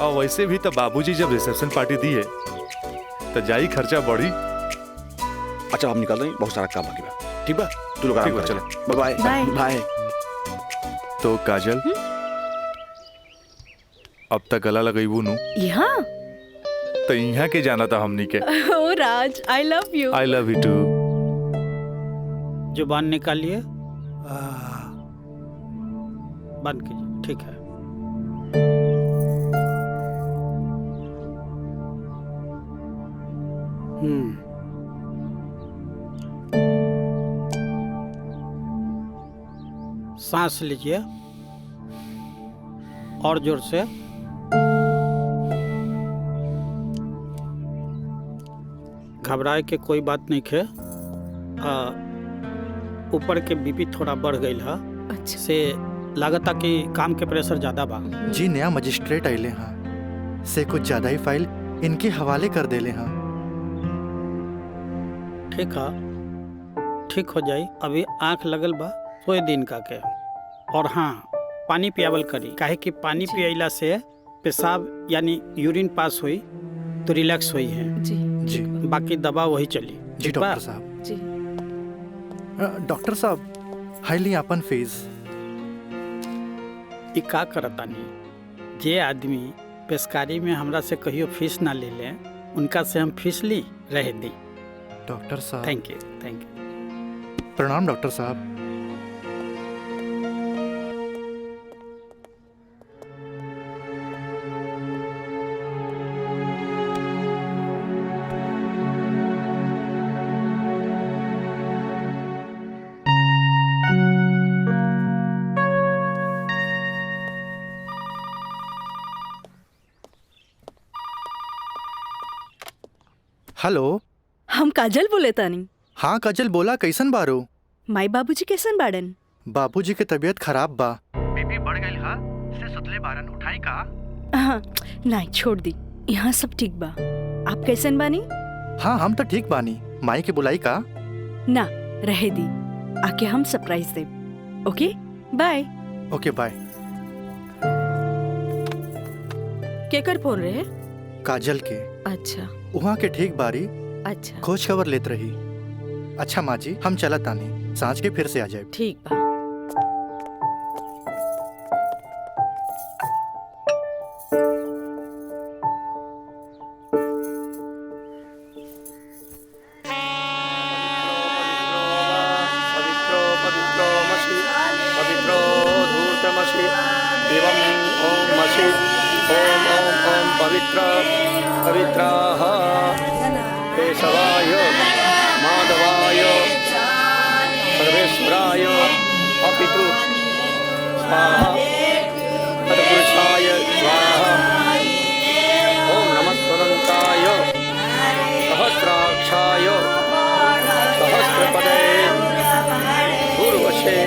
और वैसे भी तो बाबूजी जब रिसेप्शन पार्टी दी है तो जाई खर्चा बढ़ी। अच्छा हम निकल रहे हैं, बहुत सारा काम बाकी बा। ठीक बा, तू लोग आराम कर। चलो बाय बाय बाय। तो काजल अब तक गला लगईबू नु यहाँ तो यहाँ के जाना था हमनी के। ओ Raj, I love you. I love you too. जुबान निकालिए, बंद कीजिए। ठीक है। सांस लीजिए और जोर से। घबराए के कोई बात नहीं है। ऊपर के बीपी थोड़ा बढ़ गई है। अच्छा। से लागता कि काम के प्रेशर ज्यादा बा। जी नया मजिस्ट्रेट आइले हाँ से कुछ ज्यादा ही फाइल इनके हवाले कर देले हाँ। ठीक है, ठीक हो जाई। अभी आंख लगल बा 100 दिन का के। और हाँ, पानी पियावल करी, काहे कि पानी पियला से पेशाब यानी यूरिन पास हुई तो रिलैक्स हुई है। जी जी बाकी दवा वही चली। जी डॉक्टर साहब। जी डॉक्टर साहब हाईली अपन फीस। ई का करतानी, जे आदमी पेशकारी में हमरा से कहियो फीस ना ले ले उनका से हम फीस ली रह दी। डॉक्टर साहब थैंक यू थैंक यू। प्रणाम डॉक्टर साहब। हेलो, हम काजल बोले तानी। हाँ काजल बोला, कैसन बारो? माई बाबूजी कैसन बाड़न? बाबूजी के तबीयत खराब बा। बीपी बढ़ गई हा, से सुतले बारन, उठाई का? हाँ, नहीं छोड़ दी, यहाँ सब ठीक बा। आप कैसन बानी? हाँ हम तो ठीक बानी। माई के बुलाई का? ना रहे दी, आके हम सरप्राइज दे। Okay bye. Okay bye. केकर फोन रहे? काजल के। अच्छा वहाँ के ठीक बारी। अच्छा खोज खबर लेत रही। अच्छा माँ जी हम चलत तानी, सांझ के फिर से आ जाए। ठीक बा। पवित्राः केशवाय माधवाय सर्वेश्वराय अपितृ स्वाहा तत्पुरुषाय स्वाहा। ओम नमः स्वदन्ताय सहस्राक्षाय सहस्रपदे पूर्वशे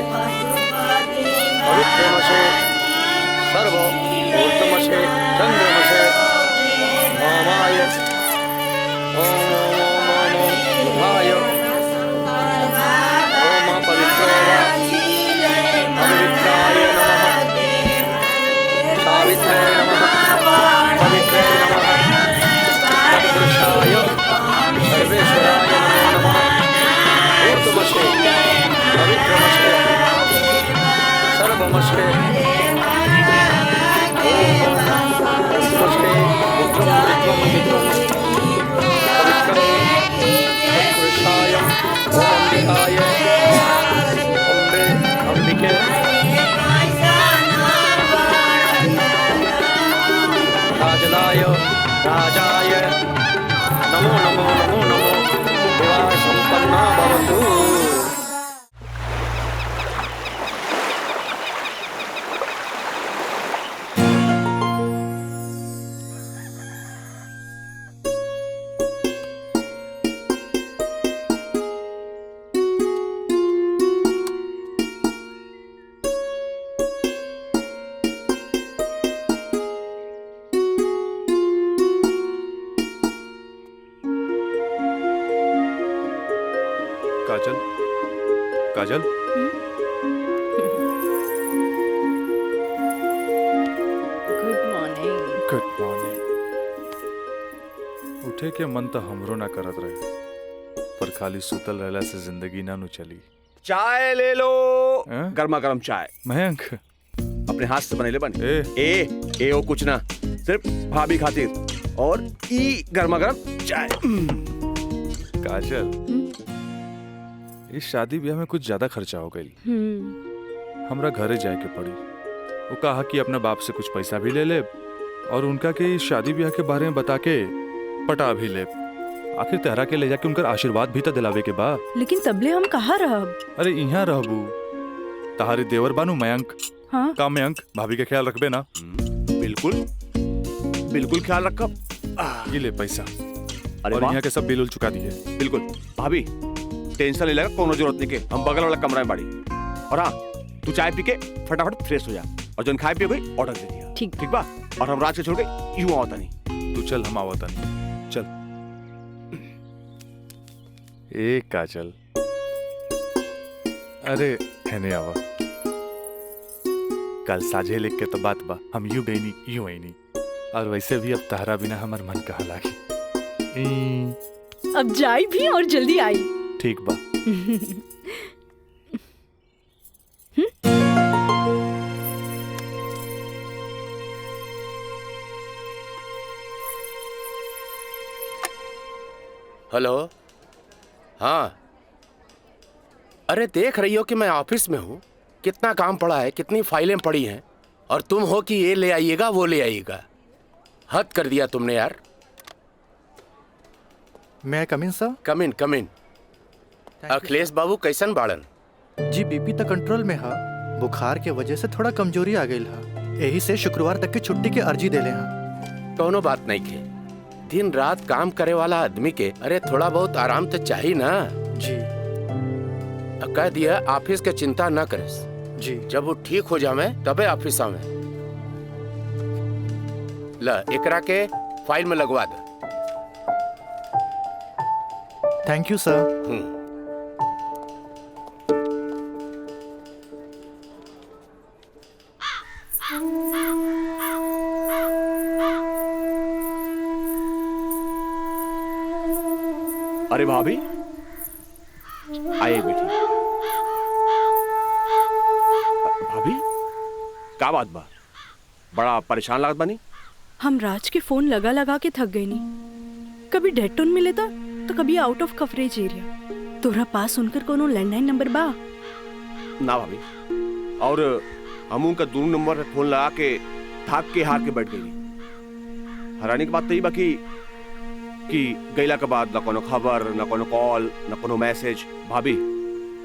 पवित्रमशे सर्व ऊर्ध्वमशे चन्द्रमशे ओमाय ओम ओम ओम ओम बुधाय ओम पवित्रो वा पवित्राय नमः सावित्रे नमः पवित्रे नमः तत्पुरुषाय सर्वेश्वराय नमः ऊर्ध्वमशे पवित्रमशे सर्वमशे ओम ऊर्ध्वमशे पुरुषाय ओम अंबिकाय अम्बे अंबिके राजदाय राजाय नमो नमो नमो नमो विवाह संपन्ना भवतु। Kajal Kajal good morning. Good morning. उठे के मन तो हमरो ना करत रहे, पर खाली सुतल रहला से जिंदगी ना नु चली। चाय ले लो। गर्मा गर्म चाय। मयंक अपने हाथ से बनेले बने। ए ओ कुछ ना, सिर्फ भाभी खातिर और ई गर्मा गर्म चाय। काजल इस शादी ब्याह में कुछ ज्यादा खर्चा हो गई। हमरा घरे जाए के पड़ी। वो कहा कि अपने बाप से कुछ पैसा भी ले ले और उनका के इस शादी ब्याह के बारे में बता के पटा भी ले। आखिर तेहरा के ले जाके उनका आशीर्वाद भी तो दिलावे के बा। लेकिन तबले हम कहाँ रहब? अरे यहाँ रहबू, तहारी देवर बानू मयंक। हाँ? का मयंक भाभी का ख्याल रखबे ना? बिल्कुल बिल्कुल ख्याल रखब। ये ले पैसा। अरे और वाह। यहाँ के सब बिल उल चुका दिए। बिल्कुल भाभी टेंशन ले लगा, कोनो जरूरत नहीं के, हम बगल वाला कमरा में बाड़ी। और हाँ तू चाय पी के फटाफट फ्रेश हो जा और जो खाए पिए कोई ऑर्डर दे दिया। ठीक ठीक बा। और हम रात के छोड़ के यूं आवता नहीं। तू चल, हम आवता नहीं। चल। ए काजल, अरे हैने आवा। कल साझे लिख के तो बात बा, हम यूं गई नहीं यूं आई नहीं। और वैसे भी अब तहरा बिना हमार मन कहाँ लागी। अब जाई भी और जल्दी आई। ठीक बा। हेलो। हाँ अरे देख रही हो कि मैं ऑफिस में हूँ, कितना काम पड़ा है, कितनी फाइलें पड़ी हैं, और तुम हो कि ये ले आइएगा वो ले आइएगा। हद कर दिया तुमने यार। मैं कम इन सर? कम इन। अखिलेश बाबू कैसन बाड़न? जी बीपी तो कंट्रोल में है, बुखार के वजह से थोड़ा कमजोरी आ गई है, यही से शुक्रवार तक की छुट्टी की अर्जी दे ले हैं। कोनो बात नहीं के, दिन रात काम करे वाला आदमी के अरे थोड़ा बहुत आराम तो चाहिए ना। जी कह दिया ऑफिस के चिंता न करे जी, जब वो ठीक हो जावे तबे ऑफिस आवे। ला एकरा के फाइल में लगवा दे। थैंक यू सर। अरे भाभी आइए बेटी। भाभी क्या बात बा, बड़ा परेशान लागत बानी? हम राज के फोन लगा लगा के थक गए नहीं। कभी डेड टोन मिले था तो कभी आउट ऑफ कवरेज एरिया। तोरा पास उनकर कोनो लैंडलाइन नंबर बा? ना भाभी, और हम उनका दूर नंबर पे फोन लगा के थक के हार के बैठ गई। हैरानी की बात तो ये बाकी कि गैला के बाद ना कोनो खबर, ना कोनो कॉल, ना कोनो मैसेज। भाभी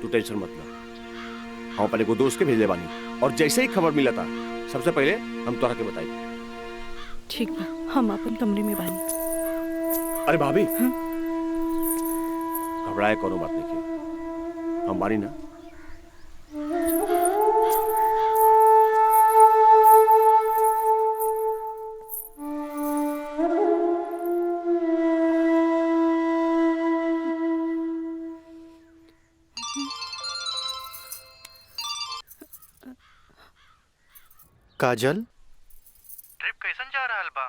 तू टेंशन मत ले, हम अपने को दोस्त के भेजले बानी, और जैसे ही खबर मिला था सबसे पहले हम तोरा के बताई। ठीक बा, हम अपन कमरे में बानी। अरे भाभी घबराए कोनो बात नहीं की, हम बानी ना। काजल, ट्रिप कैसन जा रहल बा?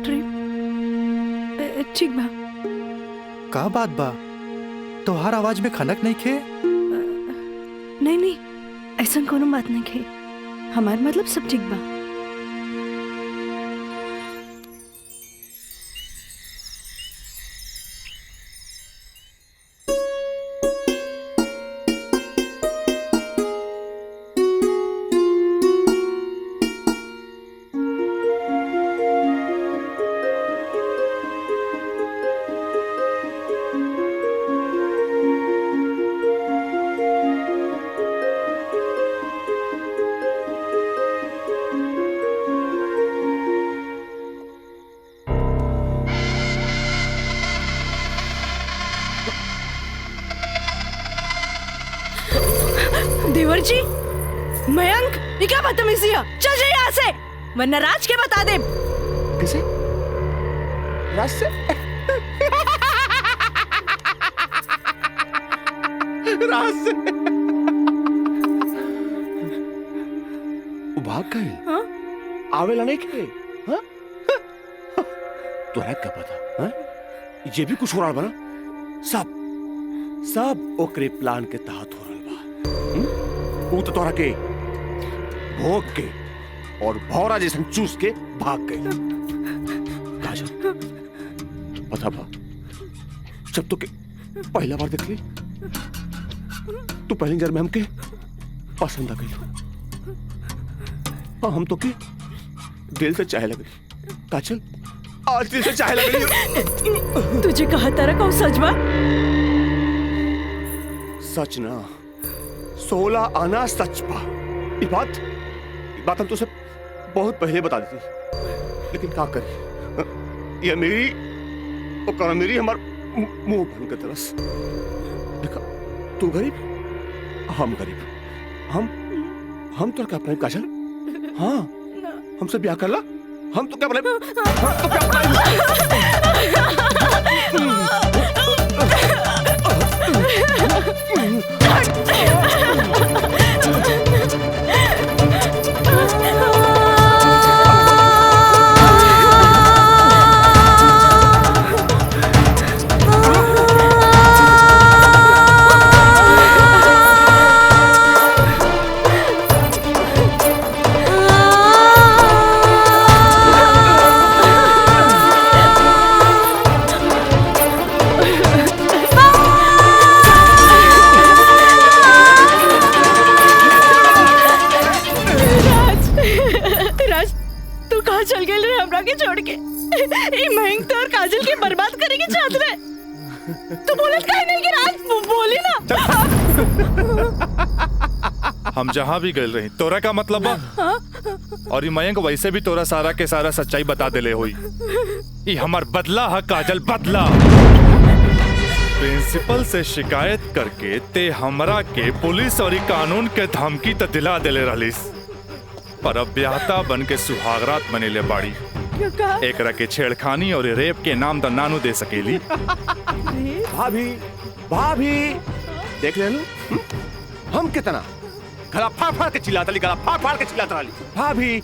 ट्रिप ठीक बा। का बात बा, तोहार आवाज में खनक नहीं खे? नहीं ऐसा कोनो बात नहीं खे, हमार मतलब सब ठीक बा। मर्जी। मयंक, ये क्या बदतमीजी है? चल जा यहाँ से, वरना राज के बता दे। किसे? राज से? राज से? वो भाग गए? हाँ? आवेला नहीं के? हाँ? तोरा क्या पता? हाँ? ये भी कुछ हो रहा बना? सब ओकरे प्लान के तहत हो रहा बा। वो तो तोरा के भोग के और भौरा जैसे चूस के भाग गए। काजल, पता बा जब तो के पहला बार देख ली तू पहले नजर में हमके पसंद आ गई। हम तो के दिल से चाहे लगे। काजल, आज दिल से चाहे लगे। तुझे कहा तारा कौन सजवा? सच ना, 16 आना सच पा। ये बात हम तुझसे बहुत पहले बता दी थी, लेकिन क्या करी, ये मेरी हमार मुंह बन के तरस। देखा, तू गरीब, हम गरीब, हम तो क्या अपने काजल? हाँ, हमसे ब्याह कर ला, हम तो क्या अपने छोड़ के ये मयंक तो और काजल के बर्बाद करेंगे चाहत रहे। तू बोलत काहे नहीं कि राज बोली ना। हम जहाँ भी गए रही तोरा का मतलब बा। और ये मयंक वैसे भी तोरा सारा के सारा सच्चाई बता देले होई। ये हमार बदला है काजल, बदला। प्रिंसिपल से शिकायत करके ते हमरा के पुलिस और कानून के धमकी त दिला देले रहलिस, पर अब ब्याहता बन के सुहागरात बनेले बाड़ी। एकरा के छेड़खानी और रेप के नाम द नानू दे सकेली। भाभी देख ले लो, हम कितना गला फाड़ के चिल्लाता रही। भाभी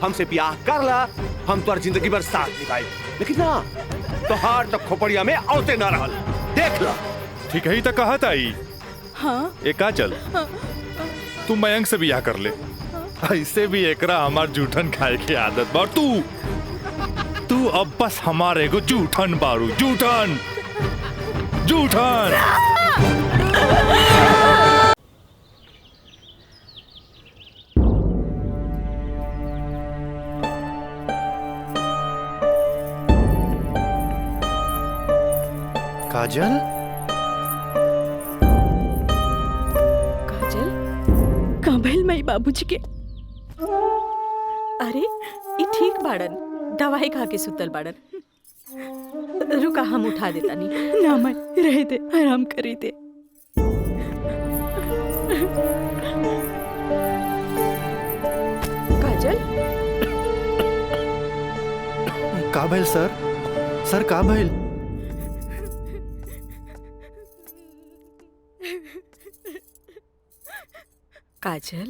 हमसे ब्याह कर ला, हम तो जिंदगी भर साथ निभाए, लेकिन ना तोहार तो खोपड़िया में औते ना रहल। देख ला, ठीक है ही तो कहत आई। हाँ? ए काजल, तू मयंक से ब्याह कर ले। ऐसे भी एकरा हमार जूठन खाए की आदत बा। तू अब बस हमारे को जूठन बारू, जूठन। काजल, कहाँ भइल मई बाबूजी के? अरे ये ठीक बाड़न, दवाई खा के सुतल बाड़न। रुका, हम उठा देता नहीं। ना मैं रह दे, आराम करी दे। काजल, का भइल सर का भइल? काजल,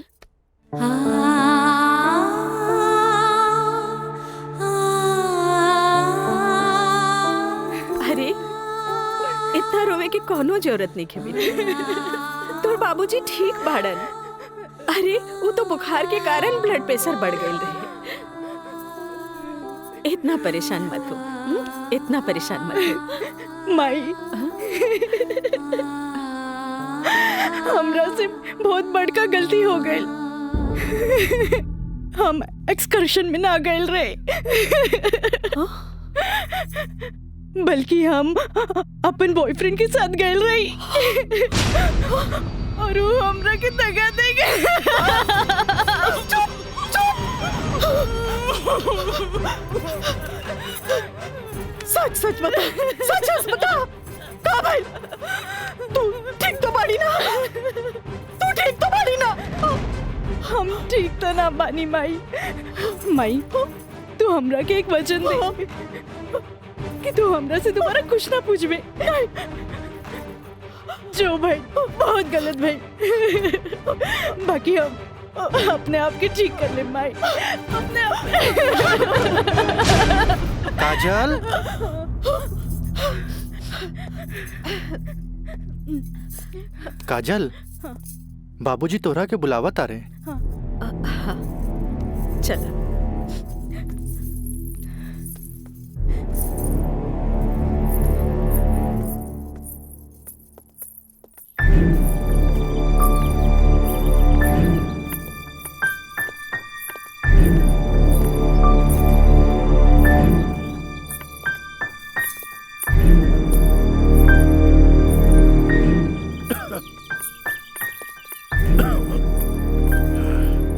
अरे इतना रोवे की कोनो जरूरत नहीं खेबी। तोर बाबूजी ठीक बाड़न। अरे वो तो बुखार के कारण ब्लड प्रेशर बढ़ गई रहे। इतना परेशान मत हो, इतना परेशान मत हो। माई, हमरा से बहुत बड़का गलती हो गई। हम एक्सकर्शन में ना गए रहे, बल्कि हम अपन बॉयफ्रेंड के साथ गए रही। और वो हमरा के दगा दे गए। सच बता, सच बता, का भाई? तू ठीक तो बाड़ी ना? तू ठीक तो बानी ना? हम ठीक तो ना बानी माई। माई तू हमरा के एक वचन दे कि तू हमरा से दोबारा कुछ ना पूछबे। जो भाई बहुत गलत भाई, बाकी हम अपने आप के ठीक कर ले माई, अपने आप। काजल, काजल, बाबूजी तोरा के बुलावत आ रहे। चल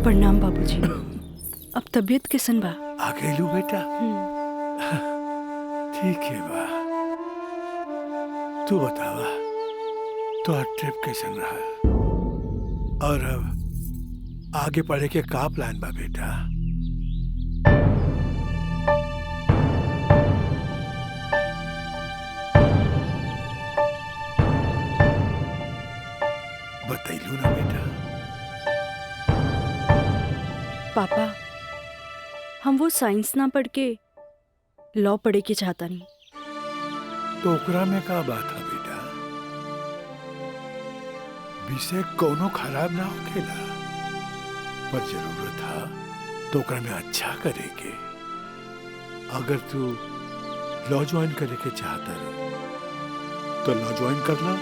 प्रणाम बाबूजी। अब तबीयत कैसन बा? आ गइलू बेटा? ठीक है बा। तू बतावा तो ट्रिप कैसन रहा और अब आगे पढ़े के का प्लान बा बेटा? बतैलू ना बेटा? पापा हम वो साइंस ना पढ़ के लॉ पढ़े के चाहता नहीं। तो ओकरा में का बात है बेटा? विषय कोनो खराब ना होखेला, पर जरूरत है तो ओकरा में अच्छा करे के। अगर तू लॉ ज्वाइन करे के चाहता रहो तो लॉ ज्वाइन कर ला।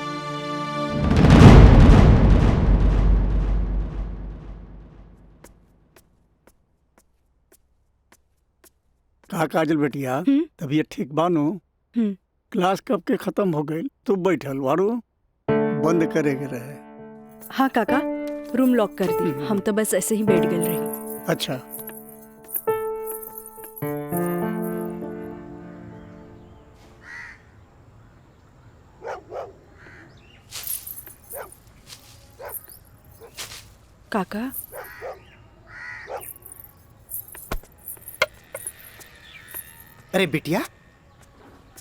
का काजल बेटिया, तबीयत ठीक बानो? क्लास कब के खत्म हो गई? तू बैठल वारू बंद करे के रहे। हाँ काका, रूम लॉक कर दी। हम तो बस ऐसे ही बैठ गए रही। अच्छा काका, अरे बिटिया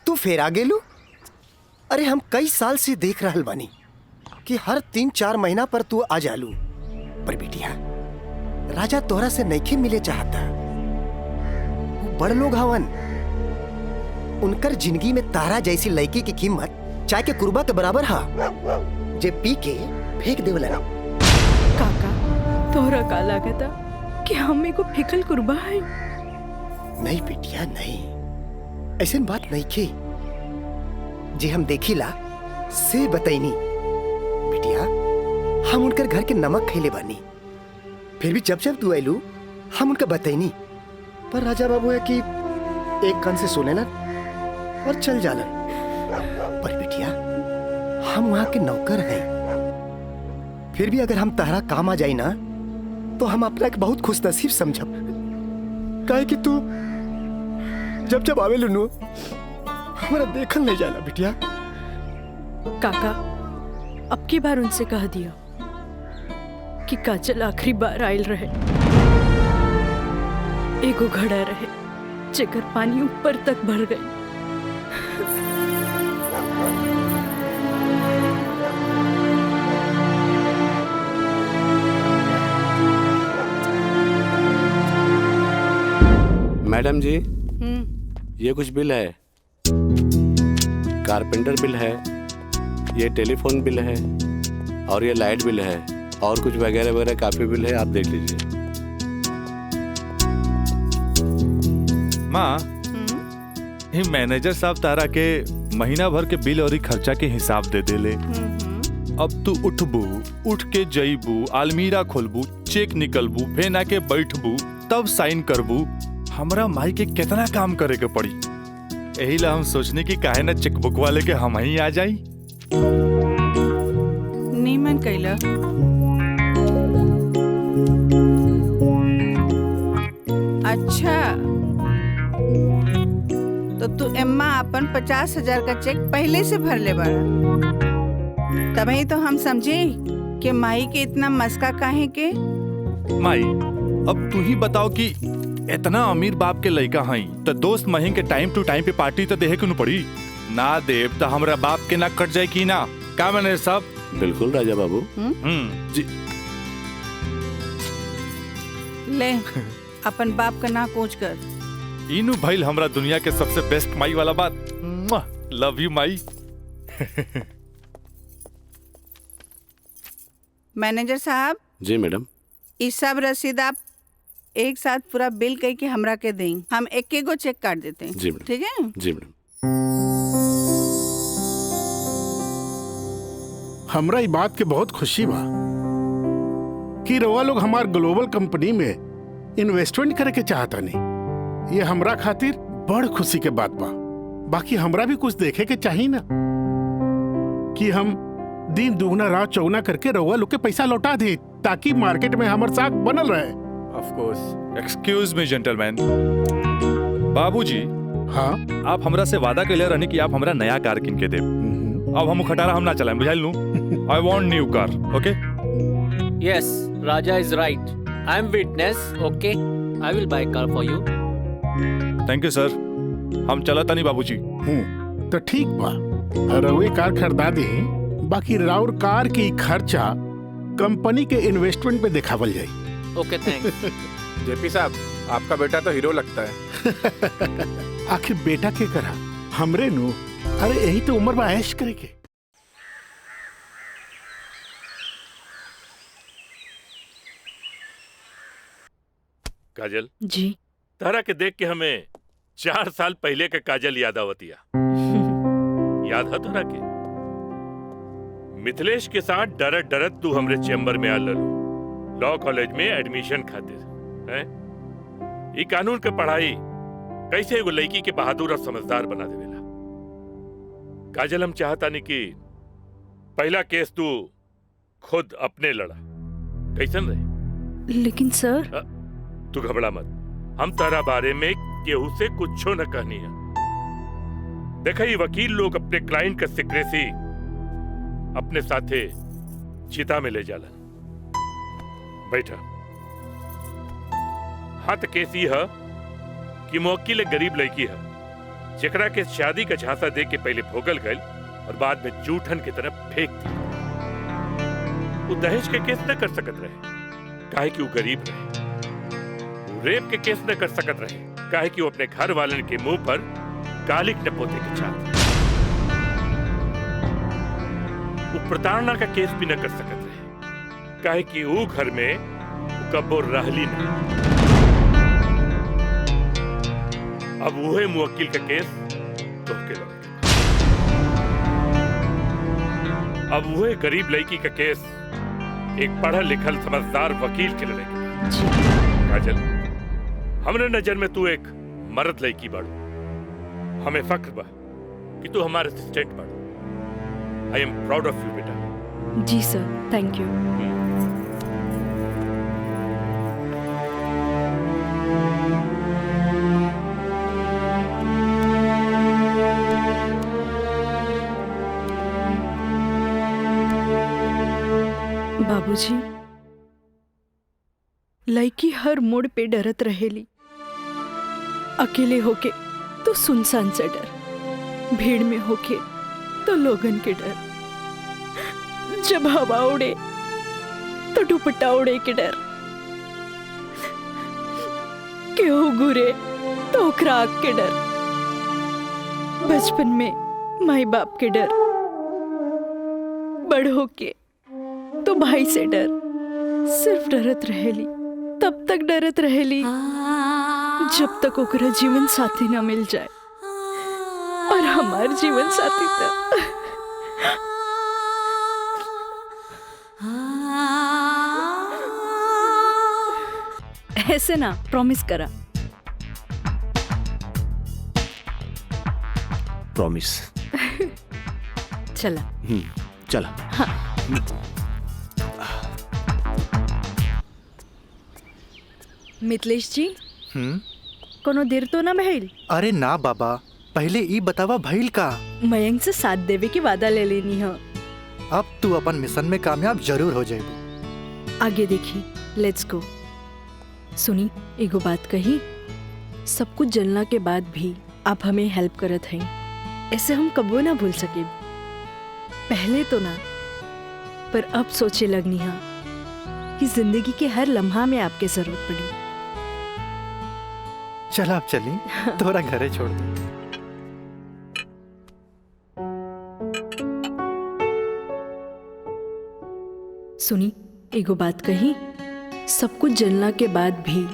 तू फिर आ गेलू? अरे हम कई साल से देख रहल बानी कि हर 3-4 महीना पर तू आ जालू। पर बिटिया राजा तोहरा से नइखे मिले चाहता। वो बड़ लोग हवन, उनकर जिंदगी में तारा जैसी लड़की की कीमत चाय के कुर्बा के बराबर हा, जे पी के फेंक देवलन। काका तोहरा का लागता कि हम को फिकल कुर्बा है? नहीं बिटिया नहीं, ऐसे बात नहीं की। जे हम देखिला से बताइनी बिटिया, हम उनकर घर के नमक खैले बानी। फिर भी जब जब तू आयलू हम उनका बताइनी, पर राजा बाबू है कि एक कान से सुनेलन और चल जालन। पर बिटिया हम वहां के नौकर हैं, फिर भी अगर हम तहरा काम आ जाई ना तो हम अपना के बहुत खुश नसीब समझब। काहे कि तू जब जब आवे लुनू हमारा देखल नहीं जाला बिटिया। काका अब की बार उनसे कह दिया कि काजल आखिरी बार आयल रहे, एगो घड़ा रहे जेकर पानी ऊपर तक भर गई। मैडम जी ये कुछ बिल है, कारपेंटर बिल है, ये टेलीफोन बिल है और ये लाइट बिल है और कुछ वगैरह वगैरह काफी बिल है, आप देख लीजिए। माँ ये मैनेजर साहब तारा के महीना भर के बिल और खर्चा के हिसाब दे देले। अब तू उठबू, उठ के जईबू, अलमीरा खोलबू, चेक निकलबू, फेन आके बैठबू, तब साइन करबू। हमरा माई के कितना काम करे के पड़ी। यही ला हम सोचने की काहे ना चेकबुक वाले के हम ही आ जाई। नीमन कैला। अच्छा तो तू एम्मा अपन 50,000 का चेक पहले से भर ले बाड़ा, तभी तो हम समझे के माई के इतना मस्का काहे के? माई अब तू ही बताओ कि इतना अमीर बाप के लड़का हई तो दोस्त महिम के टाइम टू टाइम पे पार्टी तो देहे क्यों पड़ी ना देव तो हमरा बाप के ना कट जाए की ना का मैंने सब। बिल्कुल राजा बाबू। जी ले अपन बाप का ना कोच कर। इनू भाई हमरा दुनिया के सबसे बेस्ट माई वाला बात। Love you Mai. मैनेजर साहब जी मैडम। इस सब रसीद आप एक साथ पूरा बिल कह के हमरा के दें, हम एक एक गो चेक काट देते हैं। जी मैडम। ठीक है जी मैडम। हमरा ई बात के बहुत खुशी बा कि रउआ लोग हमार ग्लोबल कंपनी में इन्वेस्टमेंट करे के चाहता नहीं। ये हमरा खातिर बड़ खुशी के बात बा। बाकी हमरा भी कुछ देखे के चाहिए ना कि हम दिन दुगना रात चौगुना करके रउआ लोग के पैसा लौटा दे ताकि मार्केट में हमार साख बनल रहे। Of course. Excuse me gentleman. बाबूजी हाँ आप हमरा से वादा कैले रहनी कि आप हमरा नया कार किन के देब। अब हम खटारा हम ना चलाएं बुझाइल नु। I want new car. Okay Yes, Raja is right. I am witness. Okay, I will buy car for you. Thank you sir. हम चला तनी बाबूजी। तो ठीक बा रउए कार खरीदा दे। बाकी राउर कार की खर्चा कंपनी के इन्वेस्टमेंट पे दिखावल जाई। Okay, thanks. जेपी साहब आपका बेटा तो हीरो लगता है। आखिर बेटा के करा हमरे नु। अरे यही तो उम्र में ऐश करे के। काजल जी तारा के देख के हमें 4 साल पहले के काजल याद आवतिया। याद है तारा के मिथिलेश के साथ डरत डरत तू हमरे चेम्बर में आ ललू लॉ कॉलेज में एडमिशन खातिर हैं। ई कानून के पढ़ाई कैसे एगो लड़की के बहादुर और समझदार बना देवेला। काजल हम चाहता नहीं कि पहला केस तू खुद अपने लड़ा कैसन रहे। लेकिन सर तू घबरा मत। हम तारा बारे में केहू से कुछो न कहनी है। देखा ये वकील लोग अपने क्लाइंट का सिक्रेसी अपने साथे चिता में ले जालन। बैठा। हाँ तो केस ये है कि मुवक्किल एक गरीब लड़की है जेकरा के शादी का झांसा दे के पहले भोगल गए और बाद में जूठन की तरफ फेंक दी। वो दहेज के केस न कर सकत रहे काहे कि वो गरीब रहे। रेप के केस न कर सकत रहे काहे कि वो अपने घर वालन के मुंह पर कालिक न पोते के चाहते। वो प्रताड़ना का केस भी न कर सकत रहे काहे कि वो घर में कब्बो रहली नहीं। अब वही मुवक्किल का केस तो के लगे। अब वही गरीब लड़की का केस एक पढ़ल लिखल समझदार वकील के लड़ेगी। काजल हमरे नजर में तू एक मर्द लड़की बाड़ू। हमें फख्र बा कि तू हमारे असिस्टेंट बाड़ू। आई एम प्राउड ऑफ यू बेटा। जी सर थैंक यू। बाबूजी लड़की हर मोड़ पे डरत रहेली। अकेले होके तो सुनसान से डर, भीड़ में होके तो लोगन के डर, जब हवा उड़े तो दुपट्टा उड़े के डर, केहू घुरे तो ओकरा आग के डर, बचपन में माई बाप के डर, बड़ होके तो भाई से डर। सिर्फ डरत रहेली, तब तक डरत रहेली जब तक ओकरा जीवन साथी ना मिल जाए। और हमार जीवन साथी तो ऐसे ना प्रॉमिस करा। प्रॉमिस। चला चला। हाँ। मिथिलेश जी कोनो देर तो ना भइल? अरे ना बाबा, पहले ई बतावा भइल का? मयंक से साथ देवे की वादा ले लेनी है। अब तू अपन मिशन में कामयाब जरूर हो जाएगी। आगे देखी, लेट्स गो। सुनी, एगो बात कही, सब कुछ जलना के बाद भी आप हमें हेल्प करत हैं, ऐसे हम कबो ना भूल सके। पहले तो ना, पर अब सोचे लगनी हा कि जिंदगी के हर लम्हा में आपके जरूरत पड़ी। चल आप चली, तोरा घरे छोड़ दे। सुनी, एगो बात कही, सब कुछ जलना के बाद भी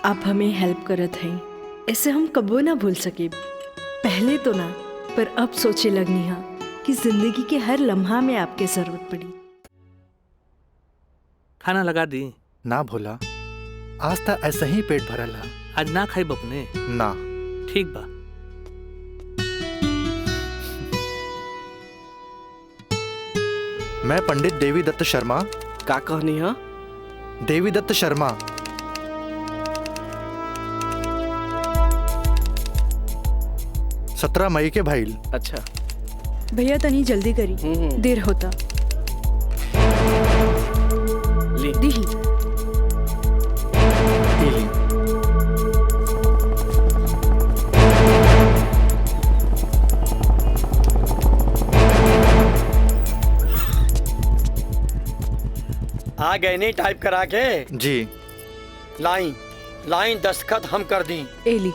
आप हमें हेल्प करत हैं, ऐसे हम कबो ना भूल सके। पहले तो ना, पर अब सोचे लगनी हा कि जिंदगी के हर लम्हा में आपके जरूरत पड़ी। खाना लगा दी? ना भोला, आज तक ऐसा ही पेट भरल है। आज ना खाई बपने? ना। ठीक बा। मैं पंडित देवी दत्त शर्मा। का कहनी है? देवी दत्त शर्मा। सत्रह मई के भाईल। अच्छा भैया तनी जल्दी करी, देर होता। ली दी। आ गए नहीं टाइप करा के? जी। लाइन लाइन दस्तखत हम कर दी। एली।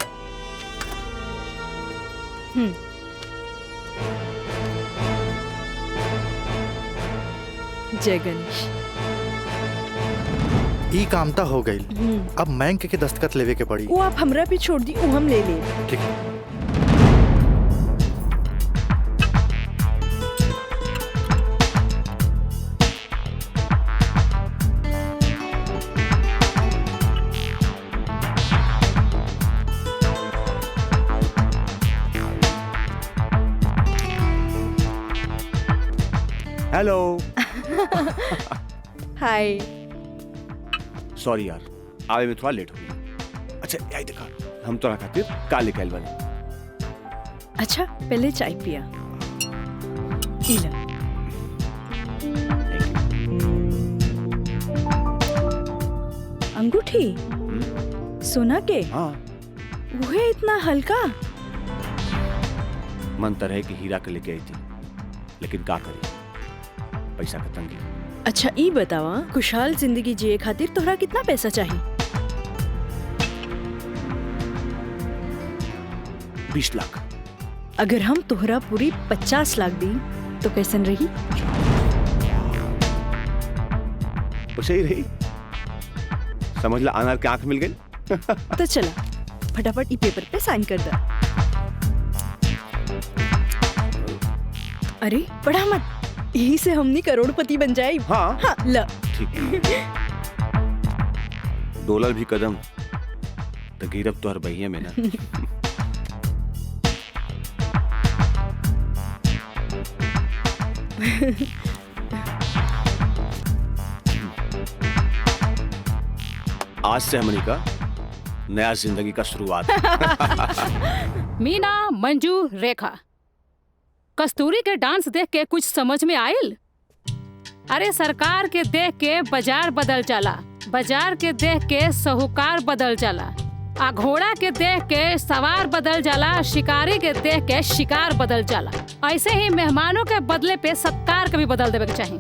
जय गणेश। ई कामता हो गई, अब बैंक के दस्तखत लेवे के पड़ी। वो आप हमरा पे छोड़ दी, वो हम ले ले। ठीक है। हेलो। हाय। सॉरी यार, आवे में थोड़ा लेट हो गया। अच्छा यही देखा, हम तोरा खातिर काले कैल वाले। अच्छा पहले चाय पिया। इला। अंगूठी सोना के? हाँ। वो है इतना हल्का? मन तो रहे कि हीरा के लेके आई थी, लेकिन का करी, पैसा का तंगी। अच्छा ई बतावा, खुशहाल जिंदगी जिए खातिर तोहरा कितना पैसा चाहिए? 20 लाख। अगर हम तोहरा पूरी 50 लाख दी तो कैसन रही? उसे ही रही, समझ ला अनार के आंख मिल गई। तो चला फटाफट ई पेपर पे साइन कर दे। अरे पढ़ा मत, यही से हमनी करोड़पति बन जाए। हाँ, हाँ ल। ठीक है। डॉलर भी कदम तो गिरब तो हर बहिया में ना। आज से हमनी का नया जिंदगी का शुरुआत। मीना, मंजू, रेखा, कस्तूरी के डांस देख के कुछ समझ में आयल? अरे सरकार के देख के बाजार बदल जाला, बाजार के देख के साहूकार बदल जाला, आ घोड़ा के देख के सवार बदल जाला, शिकारी के देख के शिकार बदल जाला। ऐसे ही मेहमानों के बदले पे सत्कार कभी बदल देवे के चाहिए।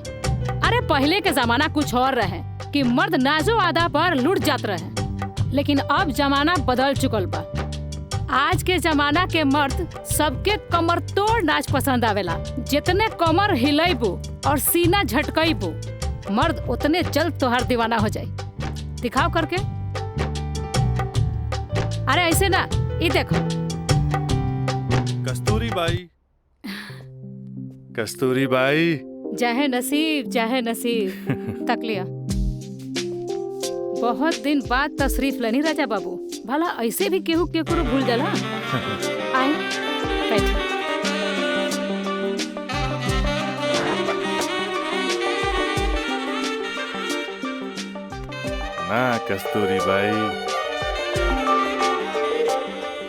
अरे पहले के जमाना कुछ और रहे कि मर्द नाजो आदा पर लुट जात रहे, लेकिन अब जमाना बदल चुकल बा। आज के जमाना के मर्द सबके कमर तोड़ नाच पसंद आवेला। जितने कमर हिलाइबू और सीना झटकाइबू, मर्द उतने जल्द तोहार दीवाना हो जाए। दिखाओ करके। अरे ऐसे ना, ये देखो। कस्तूरी बाई, कस्तूरी बाई। चाहे नसीब, चाहे नसीब। तक लिया। बहुत दिन बाद तशरीफ लेनी राजा बाबू। भला ऐसे भी केहू केकरो भूल जाला? आए बैठ। ना कस्तूरी बाई,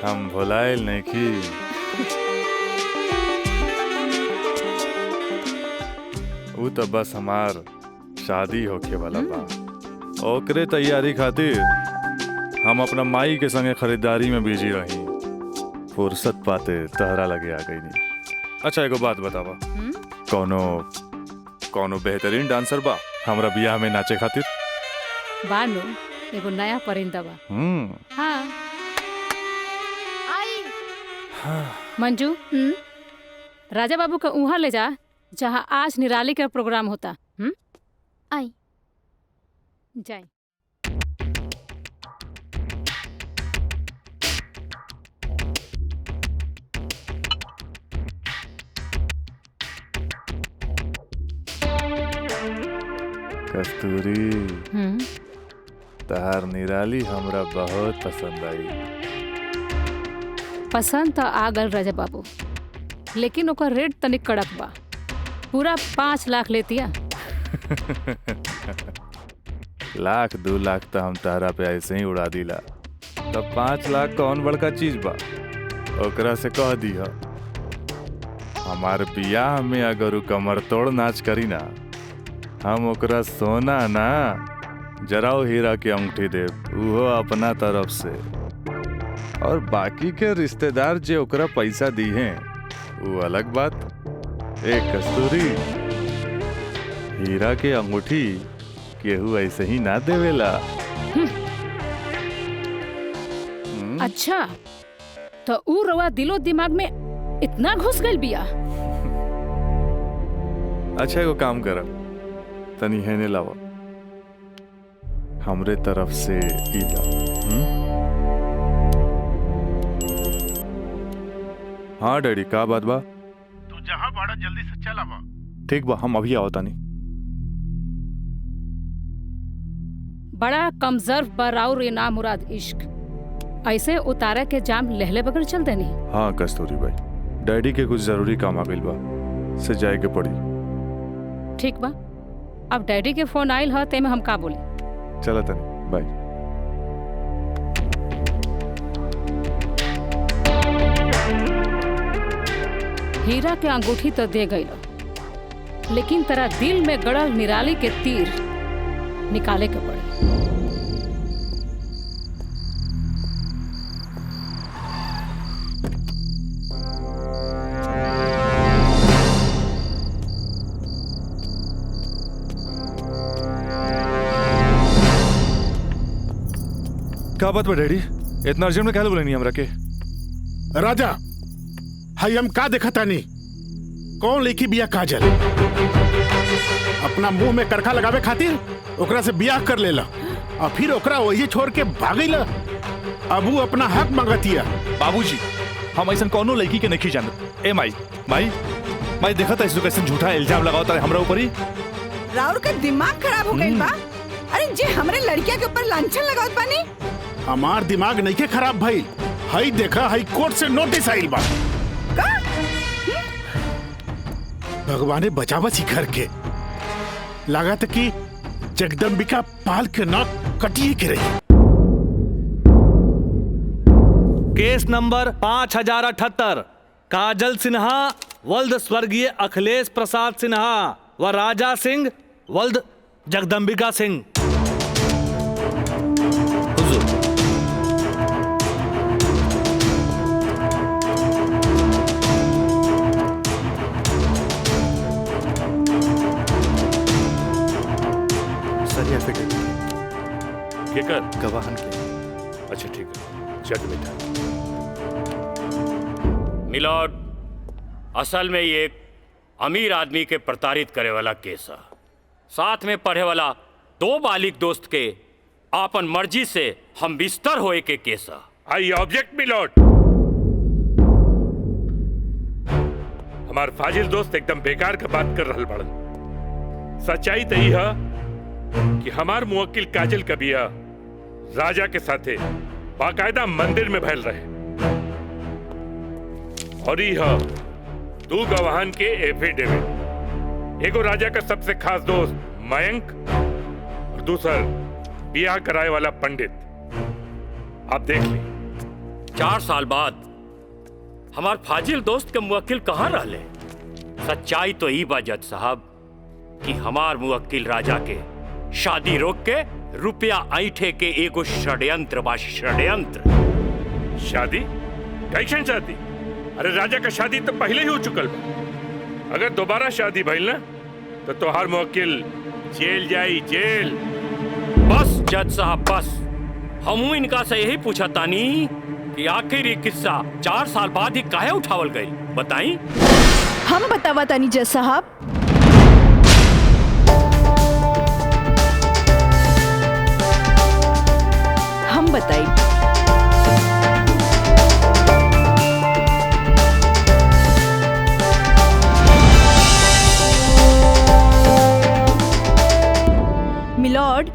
हम भुलाइल नहीं की। वो तो बस हमार शादी होके वाला बा। ओकरे तैयारी खातिर हम अपना माई के संगे खरीदारी में बिजी रही। फुर्सत पाते तहरा लगे आ गई नहीं। अच्छा एगो बात बतावा, कौनो बेहतरीन डांसर बा हमरा बियाह में नाचे खातिर? बानो एगो नया परिंदा बा। हाँ। मंजू, राजा बाबू का उहाँ ले जा जहाँ आज निराली का प्रोग्राम होता। आई जाए। कस्तूरी, तहार निराली हमरा बहुत पसंद आई। पसंद तो आ गल राजा बाबू, लेकिन ओकर रेट तनिक कड़क बा। पूरा 5 लाख लेतिया। लाख 2 लाख तो हम तहरा पे ऐसे ही उड़ा दिला, तब 5 लाख कौन बड़का चीज बा? ओकरा से कह दिया हमार बियाह में अगर उ कमर तोड़ नाच करी ना, हम ओकरा सोना ना जराओ हीरा के अंगूठी देव, उहो अपना तरफ से। और बाकी के रिश्तेदार जे ओकरा पैसा दी हैं वो अलग बात। एक कस्तूरी, हीरा के अंगूठी केहू ऐसे ही ना देवेला। अच्छा तो ऊ रवा दिलो दिमाग में इतना घुस गई बिया। अच्छा एगो काम कर, तनी हेने लावा, हमरे तरफ से ई ला। हाँ डैडी, का बात बा? तू जहाँ बाड़ा जल्दी से चल आवा। ठीक बा, हम अभी आवता नहीं। बड़ा कमजोर पर और ये नामुराद इश्क ऐसे उतारा के जाम लहले बगैर चल देनी। हाँ कस्तूरी भाई, डैडी के कुछ जरूरी काम आ गइल बा, से जाए के पड़ी। ठीक बा, अब डैडी के फोन आइल ह, तेमे हम का बोली। चला तनी, बाय। हीरा के अंगूठी तो दे गई, लेकिन तेरा दिल में गड़ल निराली के तीर निकाले के पड़े। क्या बात बा डैडी, इतना अर्जेंट में क्या बोले नहीं हमरा के? राजा, हाई हम का देखा तानी? कौन लेखी बिया काजल? अपना मुंह में करखा लगावे खातिर ओकरा से बियाह कर लेला और फिर ओकरा वही छोड़ के भागीला। अब वो अपना हक मांगतिया। बाबूजी, हम ऐसा कौनो लड़की के नहीं जानत। ए माई माई माई, देखा था इसको कैसे झूठा इल्जाम लगावता है हमरा ऊपर ही। राउर का दिमाग खराब हो गई बा। अरे जे हमरे लड़किया के ऊपर लांछन लगावत बानी। हमार दिमाग नहीं के खराब भाई, हाई देखा हाई कोर्ट से नोटिस आइल बा। भगवाने बचावा घर के, लागत कि जगदम्बिका पाल के नाक कटिए के रही। केस नंबर 5078, काजल सिन्हा वल्द स्वर्गीय अखिलेश प्रसाद सिन्हा व राजा सिंह वल्द जगदम्बिका सिंह। केकर? गवाहन के। अच्छा ठीक है, चल बेटा। मिलॉर्ड, असल में ये एक अमीर आदमी के प्रताड़ित करे वाला केस है। साथ में पढ़े वाला 2 बालिग दोस्त के आपन मर्जी से हम बिस्तर होए के केस है। I object milord. हमार फाजिल दोस्त एकदम बेकार का बात कर रहल बड़न। सच्चाई तो यही है कि हमार मुवक्किल काजल का बिया राजा के साथे बाकायदा मंदिर में भैल रहे, और यह 2 गवाहन के एफिडेविट, एगो राजा का सबसे खास दोस्त मयंक और दूसर बियाह कराए वाला पंडित। आप देख ली। 4 साल बाद हमार फाजिल दोस्त के मुवक्किल कहाँ रहले? सच्चाई तो ई बा जज साहब कि हमार मुवक्किल राजा के शादी रोक के रुपया ऐठे के एगो षड्यंत्र बा, षड्यंत्र। शादी? कैसन शादी? अरे राजा का शादी तो पहले ही हो चुकल बा। अगर दोबारा शादी भइल ना तो तोहार मुवक्किल जेल जाई, जेल। बस जज साहब बस, हमू इनका से यही पूछा तानी कि आखिर ये किस्सा 4 साल बाद ही काहे उठावल गई, बताई? हम बतावा तानी जज साहब। हम बताई। मिलॉर्ड,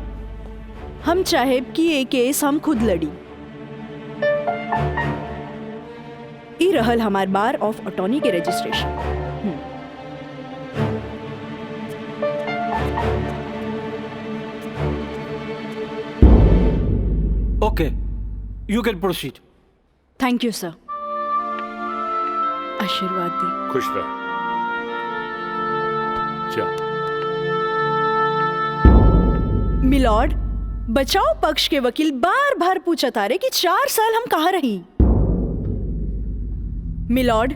हम चाहे कि ये केस हम खुद लड़ी। ई रहल हमार बार ऑफ अटॉर्नी के रजिस्ट्रेशन। Okay, you can proceed. Thank you sir. आशीर्वाद दी। खुश रह। जा। मिलॉर्ड, बचाव पक्ष के वकील बार बार पूछा तारे कि 4 साल हम कहाँ रही। मिलॉर्ड,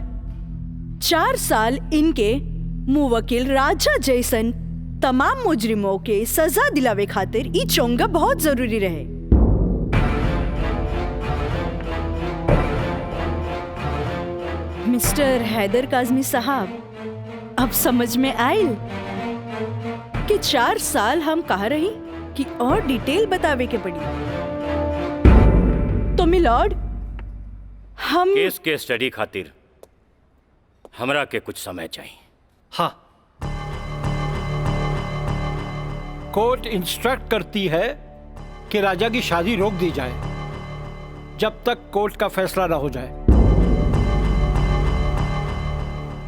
4 साल इनके मुवक्किल राजा जैसन तमाम मुजरिमों के सजा दिलावे खातिर ई चोंगा बहुत जरूरी रहे। मिस्टर हैदर काज़मी साहब, अब समझ में आयल कि 4 साल हम कहाँ रही कि और डिटेल बतावे के पड़ी। तो मिलॉर्ड, हम केस के स्टडी खातिर हमरा के कुछ समय चाहिए। हाँ, कोर्ट इंस्ट्रक्ट करती है कि राजा की शादी रोक दी जाए जब तक कोर्ट का फैसला न हो जाए।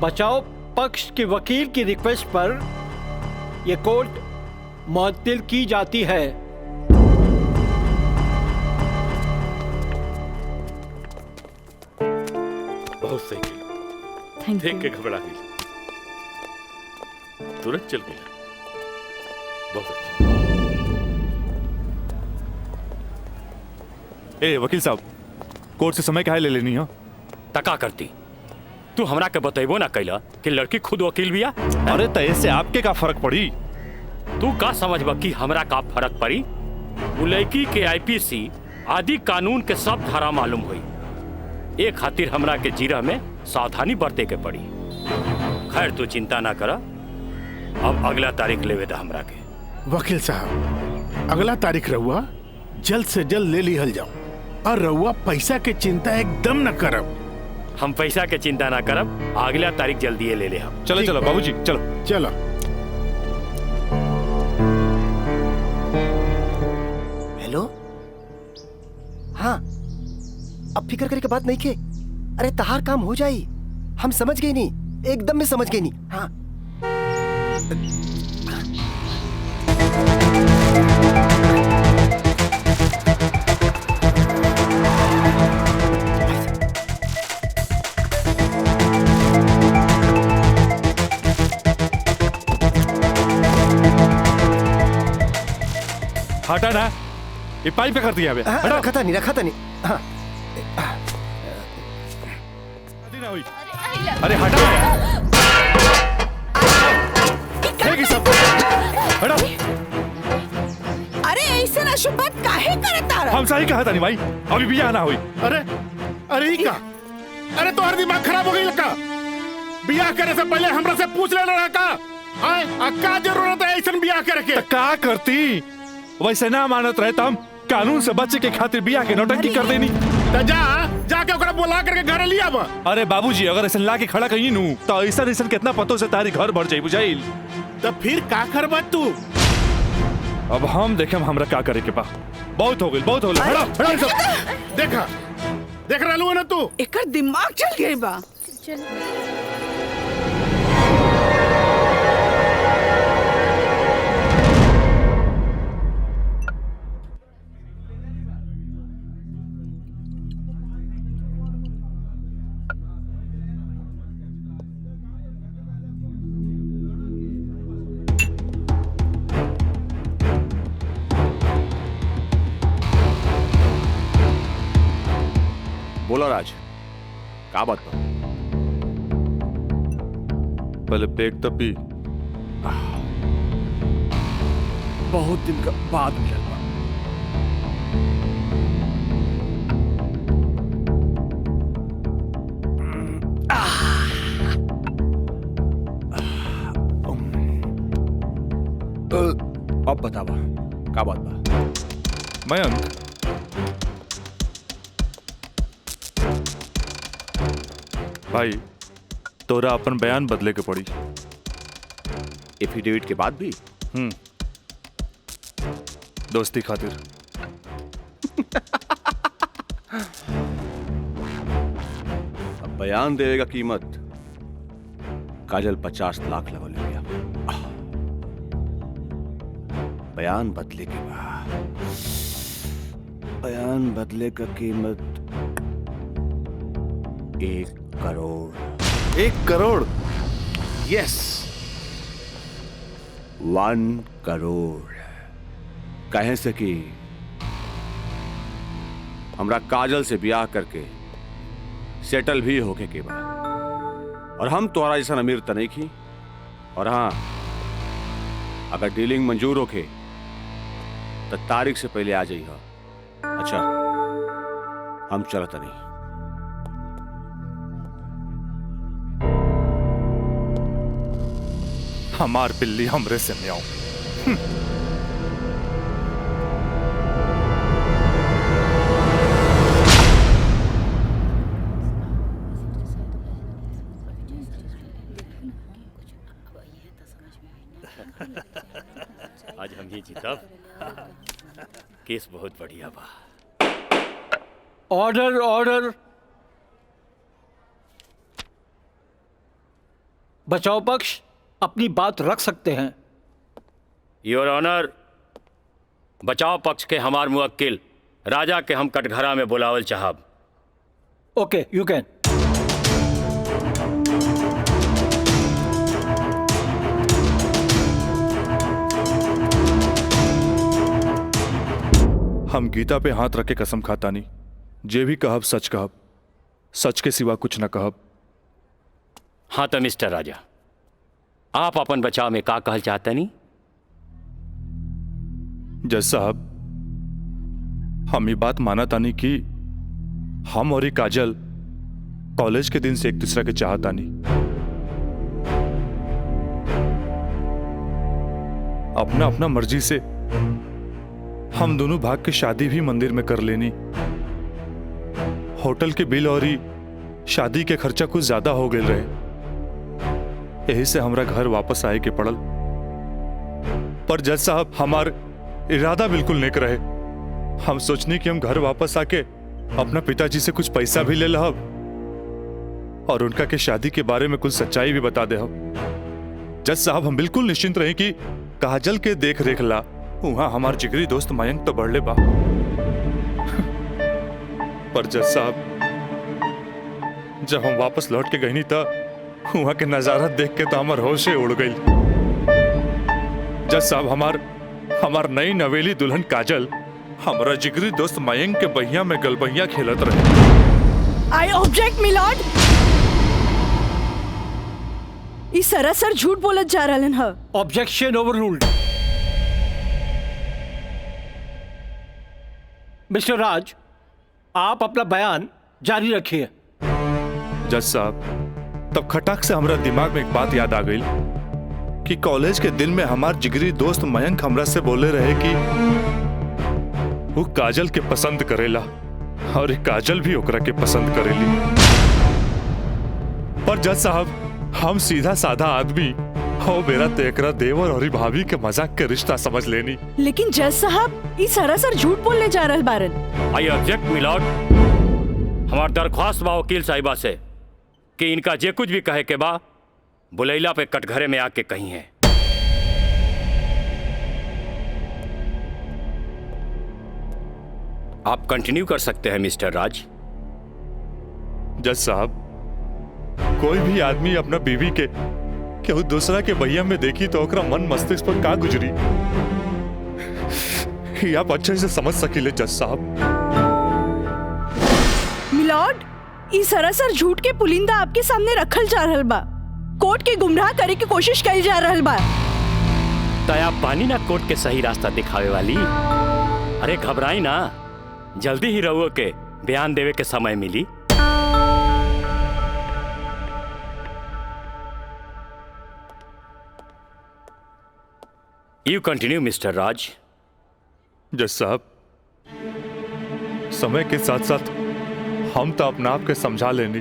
बचाव पक्ष के वकील की रिक्वेस्ट पर यह कोर्ट मुअत्तिल की जाती है। बहुत सही किया। देख के घबरा गई, तुरंत चल गई। बहुत अच्छा। ए वकील साहब, कोर्ट से समय काहे ले लेनी हो? तका करती तू हमरा के बतेबो ना कैला कि लड़की खुद वकील बिया। अरे तय से आपके का फर्क पड़ी? तू का समझबा कि हमरा का फर्क पड़ी? वो लड़की के आईपीसी आदि कानून के सब धारा मालूम हुई। एक खातिर हमरा के जीरा में सावधानी बरते के पड़ी। खैर तू चिंता ना करा, अब अगला तारीख लेवे दा हमरा के। वकील साहब, अगला तारीख रहुआ जल्द से जल्द ले लिहल जाओ, और रहुआ पैसा के चिंता एकदम न करब। हम पैसा के चिंता ना करब, अगला तारीख जल्दी ले हम। चलो चलो बाबूजी, चलो चलो। हेलो, हाँ, अब फिक्र करे के बात नहीं के। अरे तहार काम हो जाई, हम समझ गए नहीं, एकदम में समझ गए नहीं। हाँ, हटा ना, ये पाइप पे कर दिया अबे। रखा था नहीं, रखा था नहीं। हाँ, अरे हटा सब, हटा। अरे ऐसे ना शुभ बात काहे करता रहा? हम सही कहा था नहीं भाई, अभी भी आना हुई। अरे ही का? अरे तो हर दिमाग खराब हो गई लगा। बियाह करे से पहले हमरा से पूछ लेना रहा का? का जरूरत है ऐसा बियाह करे के? का करती? वैसे ना मानत रहे हम कानून से बचे के खातिर बियाह के नौटंकी कर देनी। जाके ओकरा बुला करके घर लिया बा। अरे बाबूजी, अगर ऐसा ला के खड़ा कहीं नू तो ऐसा ऐसा कितना पतों से तारी घर भर जाई बुझाइल। तब फिर का करबा तू? अब हम देखे हमरा का करे के बा। बहुत हो गई, बहुत हो गई। देखा देख रहा लू ना तू? एकर दिमाग चल गई बा। बोला राज, का बात बा? पहले पेट तो पी। बहुत दिन का बाद मिलल बा। अब बतावा का बात बा? मयंक, भाई तोरा अपन बयान बदले के पड़ी। एफिडेविट के बाद भी? दोस्ती खातिर। अब बयान देने का कीमत काजल 50 लाख लगल गया। बयान बदले के बाद बयान बदले का कीमत 1 करोड़। 1 करोड़? यस, 1 करोड़। कहे से कि हमरा काजल से ब्याह करके सेटल भी होके के बाद, और हम तोहरा जैसा अमीर त नहीं की। और हाँ, अगर डीलिंग मंजूर होके तो तारीख से पहले आ जाइए। अच्छा, हम चलत नहीं। हमार बिल्ली हमरे से म्याऊं। आज हम ही जीतब। केस बहुत बढ़िया बा। Order order. बचाव पक्ष अपनी बात रख सकते हैं। योर ऑनर, बचाव पक्ष के हमार मुवक्किल राजा के हम कटघरा में बुलावल चाहब। ओके, यू कैन। हम गीता पे हाथ रख के कसम खाता नहीं, जे भी कहब सच कहब, सच के सिवा कुछ न कहब। हाँ तो मिस्टर राजा, आप अपन बचाव में का कहल चाहते नहीं? जज साहब, हम ये बात माना तानी कि हम और ये काजल कॉलेज के दिन से एक दूसरा के चाहता नहीं। अपना अपना मर्जी से हम दोनों भाग के शादी भी मंदिर में कर लेनी। होटल के बिल और शादी के खर्चा कुछ ज्यादा हो गए रहे, यही से हमरा घर वापस आए के पड़ल। पर जज साहब, हमार इरादा बिल्कुल नेक रहे। हम सोचनी कि हम घर वापस आके अपना पिताजी से कुछ पैसा भी ले लहब और उनका के शादी के बारे में कुछ सच्चाई भी बता दे। जज साहब, हम बिल्कुल निश्चिंत रहे कि काजल के देख रेख ला वहां हमार जिगरी दोस्त मयंक तो बढ़ले बा। पर जज साहब, जब हम वापस लौट के गई था वहां के नजारा देख के तो हमार होशे उड़ गई। जज साहब, हमार नई नवेली दुल्हन काजल हमारा जिगरी दोस्त मयंक के बहिया में गलबहिया खेलत रहे। आई ऑब्जेक्ट मिलॉर्ड। इस सरासर झूठ बोलत जा रहलन ह। Objection overruled. मिस्टर राज, आप अपना बयान जारी रखिए। जज साहब, तब खटाक से हमारा दिमाग में एक बात याद आ गई कि कॉलेज के दिन में हमार जिगरी दोस्त मयंक हमरा से बोले रहे कि वो काजल के पसंद करेला और काजल भी ओकरा के पसंद करेली। पर जज साहब, हम सीधा साधा आदमी हो मेरा तेकरा देवर और भाभी के मजाक के रिश्ता समझ लेनी। लेकिन जज साहब, इस सरासर झूठ बोलने जा रहल बारन। I object milord. हमार दरख्वास्त बा वकील साहिबा से कि इनका जे कुछ भी कहे के बा बुलैला पे कटघरे में आके कही है। आप कंटिन्यू कर सकते हैं मिस्टर राज। जज साहब, कोई भी आदमी अपना बीवी के केहू दूसरा के बहिया में देखी तो ओकरा मन मस्तिष्क पर का गुजरी, ये आप अच्छे से समझ सकीले जज साहब। मिलॉर्ड, ई सरासर झूठ के पुलिंदा आपके सामने रखल जा रहल बा। कोर्ट के गुमराह करे की कोशिश कइल जा रहल बा। तया पानी ना कोर्ट के सही रास्ता दिखावे वाली। अरे घबराई ना, जल्दी ही रहुओ के बयान देवे के समय मिली। यू कंटिन्यू मिस्टर राज। जज साहब, समय के साथ साथ हम तो अपने आप के समझा लेनी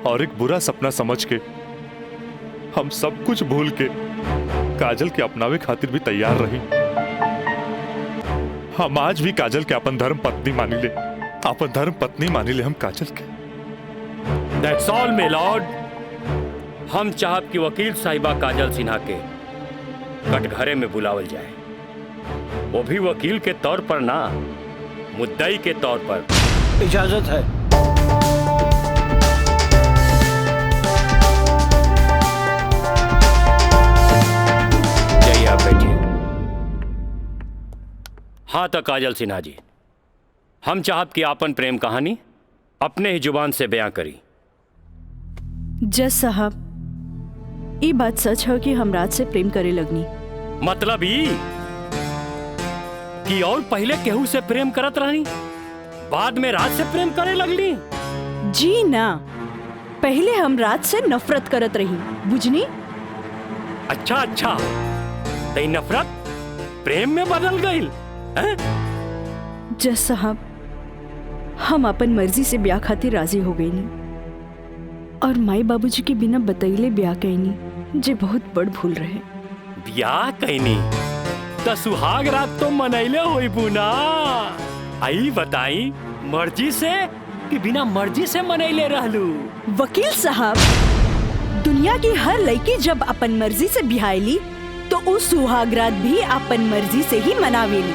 और एक बुरा सपना समझ के हम सब कुछ भूल के काजल के अपनावे खातिर भी तैयार रही। हम आज भी काजल के अपन धर्म पत्नी मानी ले, अपन धर्म पत्नी मानी ले हम काजल के। That's all my Lord. हम चाहब कि वकील साहिबा काजल सिन्हा के कटघरे में बुलावल जाए, वो भी वकील के तौर पर ना, मुद्दई के तौर पर। इजाजत है। जाइए आप बैठिए। हाँ तो काजल सिन्हा जी, हम चाहत कि आपन प्रेम कहानी अपने ही जुबान से बयां करी। जज साहब, ये बात सच है कि हम राज से प्रेम करे लगनी। मतलब ई कि और पहले केहू से प्रेम करत रहनी, बाद में राज से प्रेम करे लगली? जी ना, पहले हम राज से नफरत करत रही, बुझनी? अच्छा अच्छा, तो नफरत प्रेम में बदल गई? जज साहब, हम अपन मर्जी से ब्याह खातिर राजी हो गई नी और माई बाबूजी के बिना बतैले ब्याह कैनी, जे बहुत बड़ भूल रहे। ब्याह कैनी तो सुहाग रात तो मनैले होई बुना। आई बताई, मर्जी से कि बिना मर्जी से मनैले रहलू? वकील साहब, दुनिया की हर लड़की जब अपन मर्जी से ब्याहली तो उस सुहाग रात भी अपन मर्जी से ही मनावेली।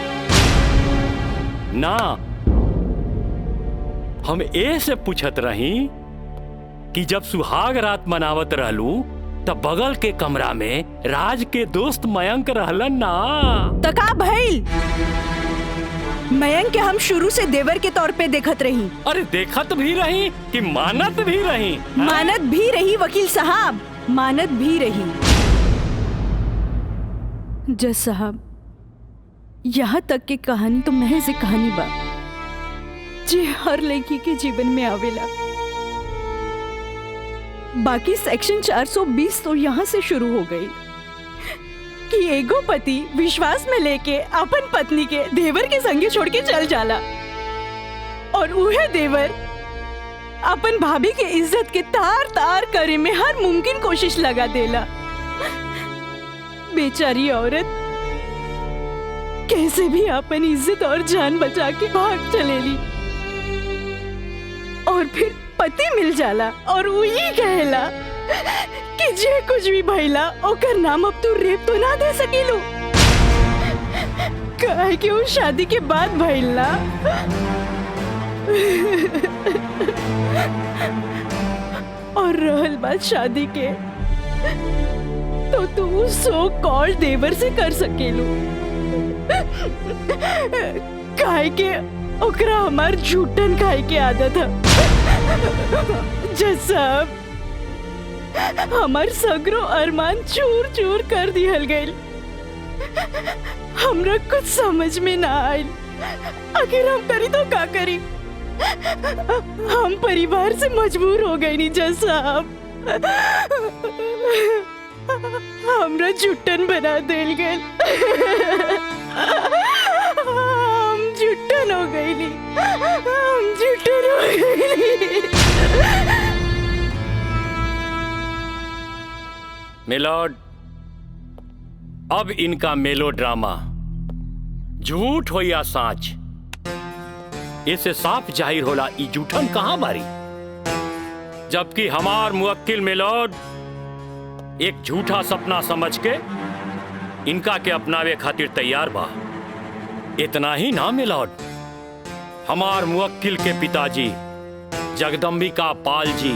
ना, हम ए से पूछत रही कि जब सुहाग रात मनावत रहलू तब बगल के कमरा में राज के दोस्त मयंक रहलन ना? तका भइल, मयंक के हम शुरू से देवर के तौर पे देखत रही। अरे देखत भी रही कि मानत भी रही? मानत भी रही वकील साहब, मानत भी रही। जज साहब, यहाँ तक की कहानी तो महज एक कहानी बा जे हर लड़की के जीवन में आवेला। बाकी सेक्शन 420 तो यहाँ से शुरू हो गई कि एगो पति विश्वास में लेके अपन पत्नी के देवर के संगे छोड़ के चल जाला और उहे देवर अपन भाभी के इज्जत के तार तार करे में हर मुमकिन कोशिश लगा देला। बेचारी औरत कैसे भी अपन इज्जत और जान बचा के भाग चलेली और फिर पति मिल जाला और वही कहला कि जे कुछ भी भइला ओकर नाम अब तू रेप तो ना दे सकेलू, काहे कि वो शादी के बाद भइला। और रहल बात शादी के, तो तू सो कॉल देवर से कर सकेलू, काहे के ओकरा हमार झूठन खाए के आदत है। जज साहब, हमार सगरो अरमान चूर चूर कर दिहल गइल। हमरा कुछ समझ में ना आइल, आखिर हम करी तो का करी? हम परिवार से मजबूर हो गए नी जज साहब, हमरा झूठन बना दिल गइल। हम झूठन हो गइली, हम झूठन हो गइली। मिलॉर्ड, अब इनका मेलोड्रामा झूठ हो या साच, इससे साफ जाहिर होला ई झूठन कहां बारी। जबकि हमार मुवक्किल मिलॉर्ड एक झूठा सपना समझ के इनका के अपनावे खातिर तैयार बा। इतना ही ना मिलॉर्ड, हमार मुवक्किल के पिताजी जगदम्बिका पाल जी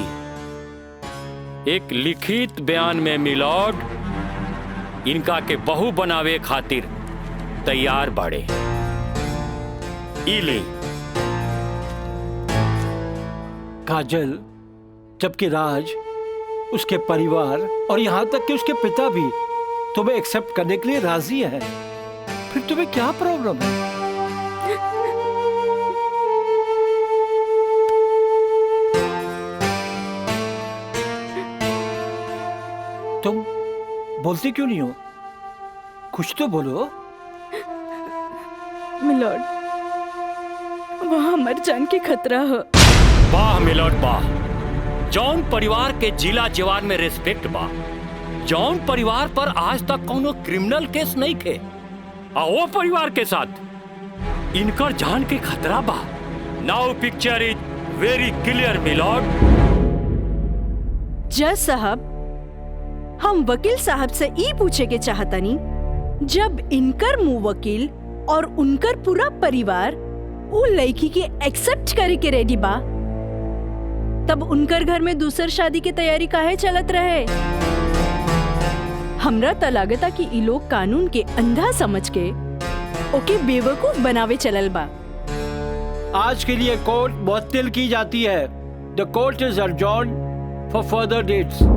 एक लिखित बयान में मिलॉर्ड इनका के बहू बनावे खातिर तैयार बाड़े। इली काजल, जबकि राज, उसके परिवार और यहाँ तक कि उसके पिता भी तुम्हें एक्सेप्ट करने के लिए राजी है, फिर तुम्हें क्या प्रॉब्लम है? तुम बोलती क्यों नहीं हो? कुछ तो बोलो। मिलॉर्ड, वहाँ मर जान के खतरा है। वाह मिलॉर्ड वाह, जौन परिवार के जिला जवान में रिस्पेक्ट बा, जौन परिवार पर आज तक कोनो क्रिमिनल केस नहीं थे, और वो परिवार के साथ इनकर जान के खतरा बा। Now picture is very clear milord. जज साहब, हम वकील साहब से ई पूछे के चाहतानी, जब इनकर मुंह वकील और उनकर पूरा परिवार वो लड़की के एक्सेप्ट करे के रेडी बा, तब उनकर घर में दूसर शादी की तैयारी काहे चलत रहे? हमरा त लागता कि ई लोग कानून के अंधा समझ के ओके बेवकूफ बनावे चलल बा। आज के लिए कोर्ट मुअत्तल की जाती है। The court is adjourned for further dates.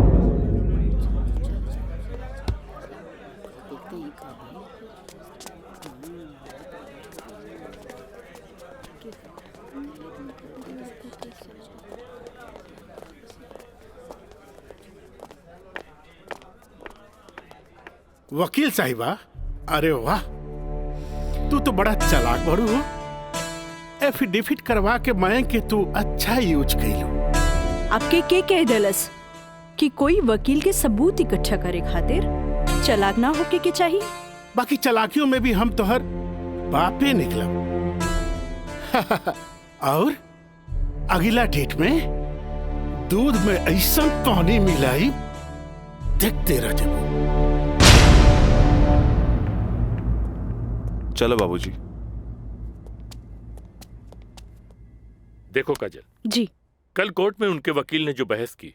वकील साहिबा, अरे वाह, तू तो बड़ा चालाक बड़ू हो। एफिडेविट करवा के मैं के तू अच्छा यूज कैलू। आपके के कह दलस कि कोई वकील के सबूत इकट्ठा करे खातिर चालाक ना होके के चाहिए? बाकी चालाकियों में भी हम तो हर बापे निकला। और अगला डेट में दूध में ऐसा पानी मिलाई, देखते रह जाओ। चलो बाबूजी। देखो काजल जी, कल कोर्ट में उनके वकील ने जो बहस की,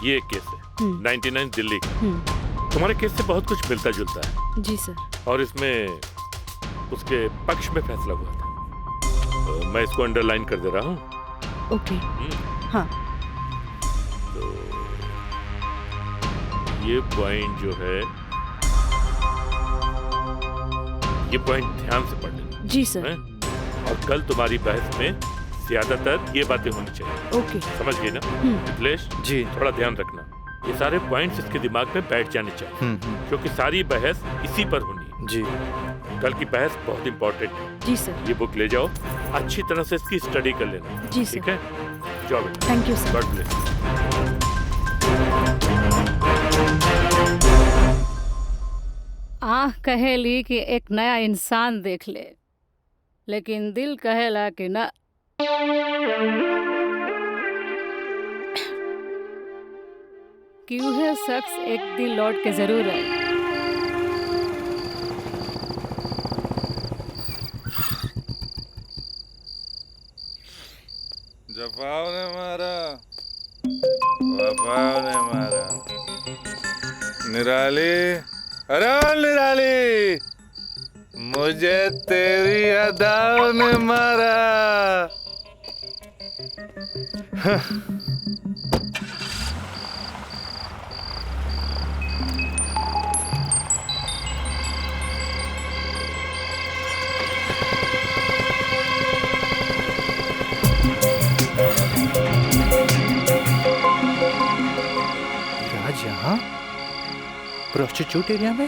ये एक केस है 99 दिल्ली का। तुम्हारे केस से बहुत कुछ मिलता जुलता है। जी सर। और इसमें उसके पक्ष में फैसला हुआ था। मैं इसको अंडरलाइन कर दे रहा हूँ। ओके। हाँ। तो ये पॉइंट जो है, ये पॉइंट ध्यान से पढ़ लेना। जी सर। और कल तुम्हारी बहस में ज्यादातर ये बातें होनी चाहिए। ओके। समझ गए ना मिथिलेश? जी। थोड़ा ध्यान रखना, ये सारे पॉइंट्स इसके दिमाग में बैठ जाने चाहिए, क्योंकि सारी बहस इसी पर होनी है। जी। कल की बहस बहुत इंपॉर्टेंट है। जी सर। ये बुक ले जाओ, अच्छी तरह से इसकी स्टडी कर लेना। जी सर। ठीक है, जाओ बेटा। Thank you sir. God bless. आँख कहेली कि एक नया इंसान देख ले, लेकिन दिल कहेला कि ना। कि वह शख्स एक दिन लौट के जरूर आए। जफाव ने मारा, वफाव ने मारा। निराली, अरे निराली, मुझे तेरी अदाओं ने मारा। राज यहाँ प्रोस्टिट्यूट एरिया में?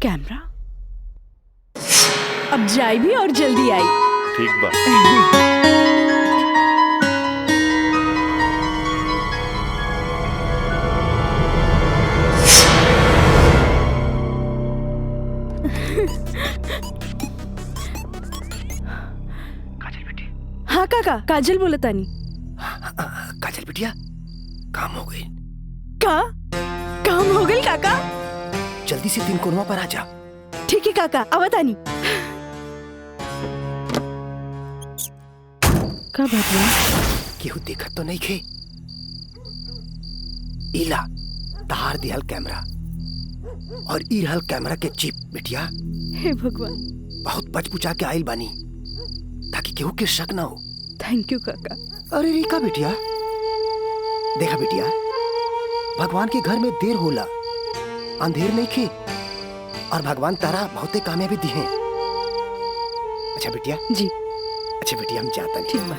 कैमरा अब जाए भी और जल्दी आई। ठीक बा। हाँ काका, काजल बोलतानी। काजल बिटिया, काम हो गई। काम हो गई काका? जल्दी से 3 कोनवा पर आ जा। ठीक है काका, आवतानी। का बात है? केहू देखत तो नहीं खे। इला तार दिहल कैमरा और ई रहल कैमरा के चिप बिटिया। हे भगवान, बहुत बचपुचा के आइल बानी ताकि केहू के शक ना हो। थैंक यू काका। अरे रीका बिटिया, देखा बिटिया, भगवान के घर में देर होला, अंधेर नहीं खे, और भगवान तारा बहुते कामयाबी दी है। अच्छा बिटिया जी। अच्छा बिटिया, हम जाता नहीं। ठीक बा।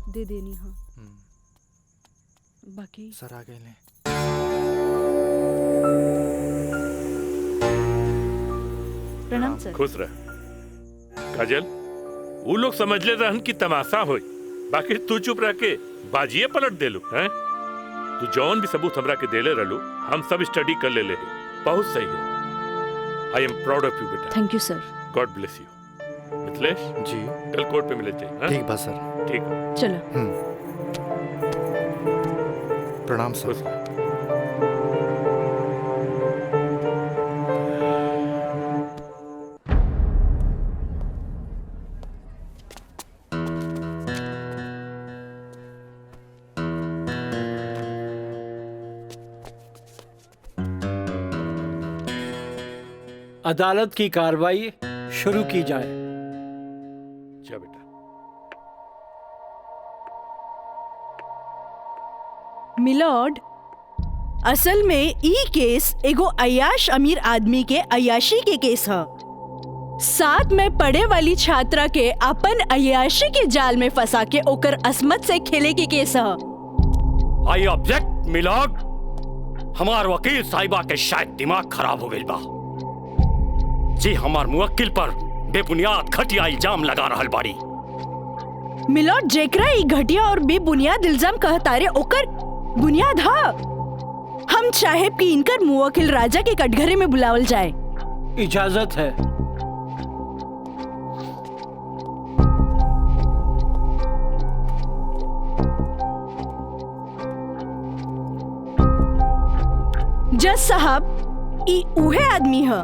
दे देनी। हाँ बाकी सर आ गए। प्रणाम सर। खुश रह काजल। वो लोग समझ ले रहन कि तमाशा होई, बाकी तू चुप रह के बाजिए पलट देलू हैं। तू जौन भी सबूत हमरा के देले रहलू, हम सब स्टडी कर ले बहुत सही है। I am proud of you बेटा। Thank you sir. God bless you. Mithilesh ji, कल कोर्ट पे मिले चाहिए। ठीक बा सर। ठीक है, चलो। प्रणाम सर। अदालत की कार्रवाई शुरू की जाए। जा बेटा। मिलॉर्ड, असल में ई केस एगो अय्याश अमीर आदमी के अय्याशी के केस है। साथ में पढ़े वाली छात्रा के अपन अय्याशी के जाल में फंसा के ओकर असमत से खेले के केस है। I object milord. हमार वकील साहिबा के शायद दिमाग खराब हो गई बा जी। हमार मुवक्किल पर बेबुनियाद घटिया इल्जाम लगा रहल बाड़ी। मिलॉर्ड, जेकरा ई घटिया और बेबुनियाद इल्जाम कहतारे ओकर बुनियाद हा। हम चाहे कि इनकर मुवक्किल राजा के कटघरे में बुलावल जाए। इजाजत है। जज साहब, ई उहे आदमी है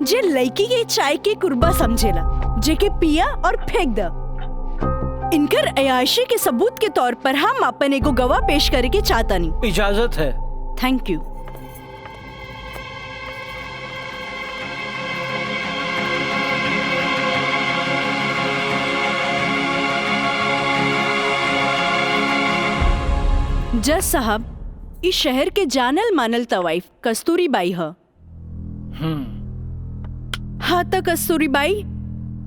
जे लड़की के चाय के कुर्बा समझेला, जेके पिया और फेंक द। इनकर अयाशी के सबूत के तौर पर हम अपन एगो गवाह पेश करे के चाहतानी। इजाजत है। Thank you. जज साहब, इस शहर के जानल मानल तवाइफ कस्तूरी बाई है। हाँ तो कस्तूरी बाई,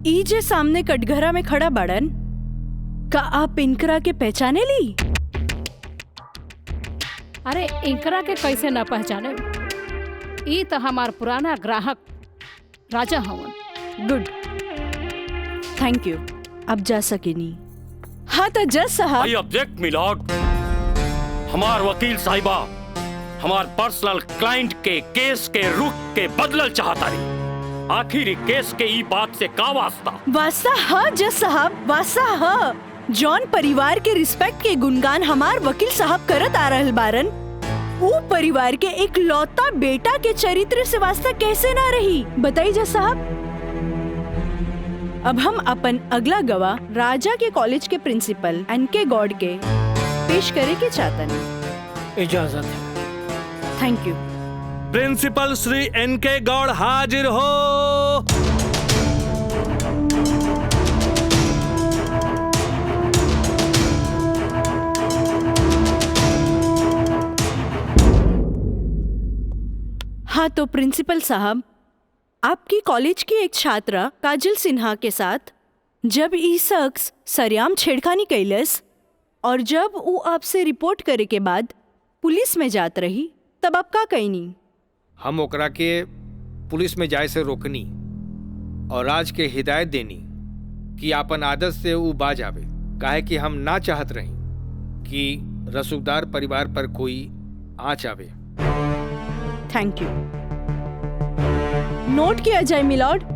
ई जे सामने कटघरा में खड़ा बड़न, का आप इनकरा के पहचाने ली? अरे इनकरा के कैसे न पहचाने? ई तो हमार पुराना ग्राहक राजा हवन। Good, thank you. अब जा सकेनी। हाँ तो जज साहब। I object milord. हमार वकील साहिबा हमार पर्सनल क्लाइंट के केस के रुख के बदलल चाहता रही। आखिर केस के ई बात से का वास्ता? वास्ता हाँ जज साहब, वास्ता हाँ। जॉन परिवार के रिस्पेक्ट के गुणगान हमार वकील साहब करत आ रहल बारन, वो परिवार के एक लौता बेटा के चरित्र से वास्ता कैसे ना रही? बताइए जज साहब। अब हम अपन अगला गवाह राजा के कॉलेज के प्रिंसिपल एनके गॉड के पेश करे के चाहता नहीं। इजाजत है। Thank you. प्रिंसिपल श्री एनके गौड़ हाजिर हो। हाँ तो प्रिंसिपल साहब, आपकी कॉलेज की एक छात्रा काजल सिन्हा के साथ जब ई शख्स सरेआम छेड़खानी कैलस और जब वो आपसे रिपोर्ट करे के बाद पुलिस में जात रही, तब आप का कहनी? हम ओकरा के पुलिस में जाए से रोकनी और राज के हिदायत देनी कि आपन आदत से वो बाज आवे, काहे कि हम ना चाहत रही कि रसूखदार परिवार पर कोई आँच आवे। Thank you. नोट किया जाए मिलॉर्ड।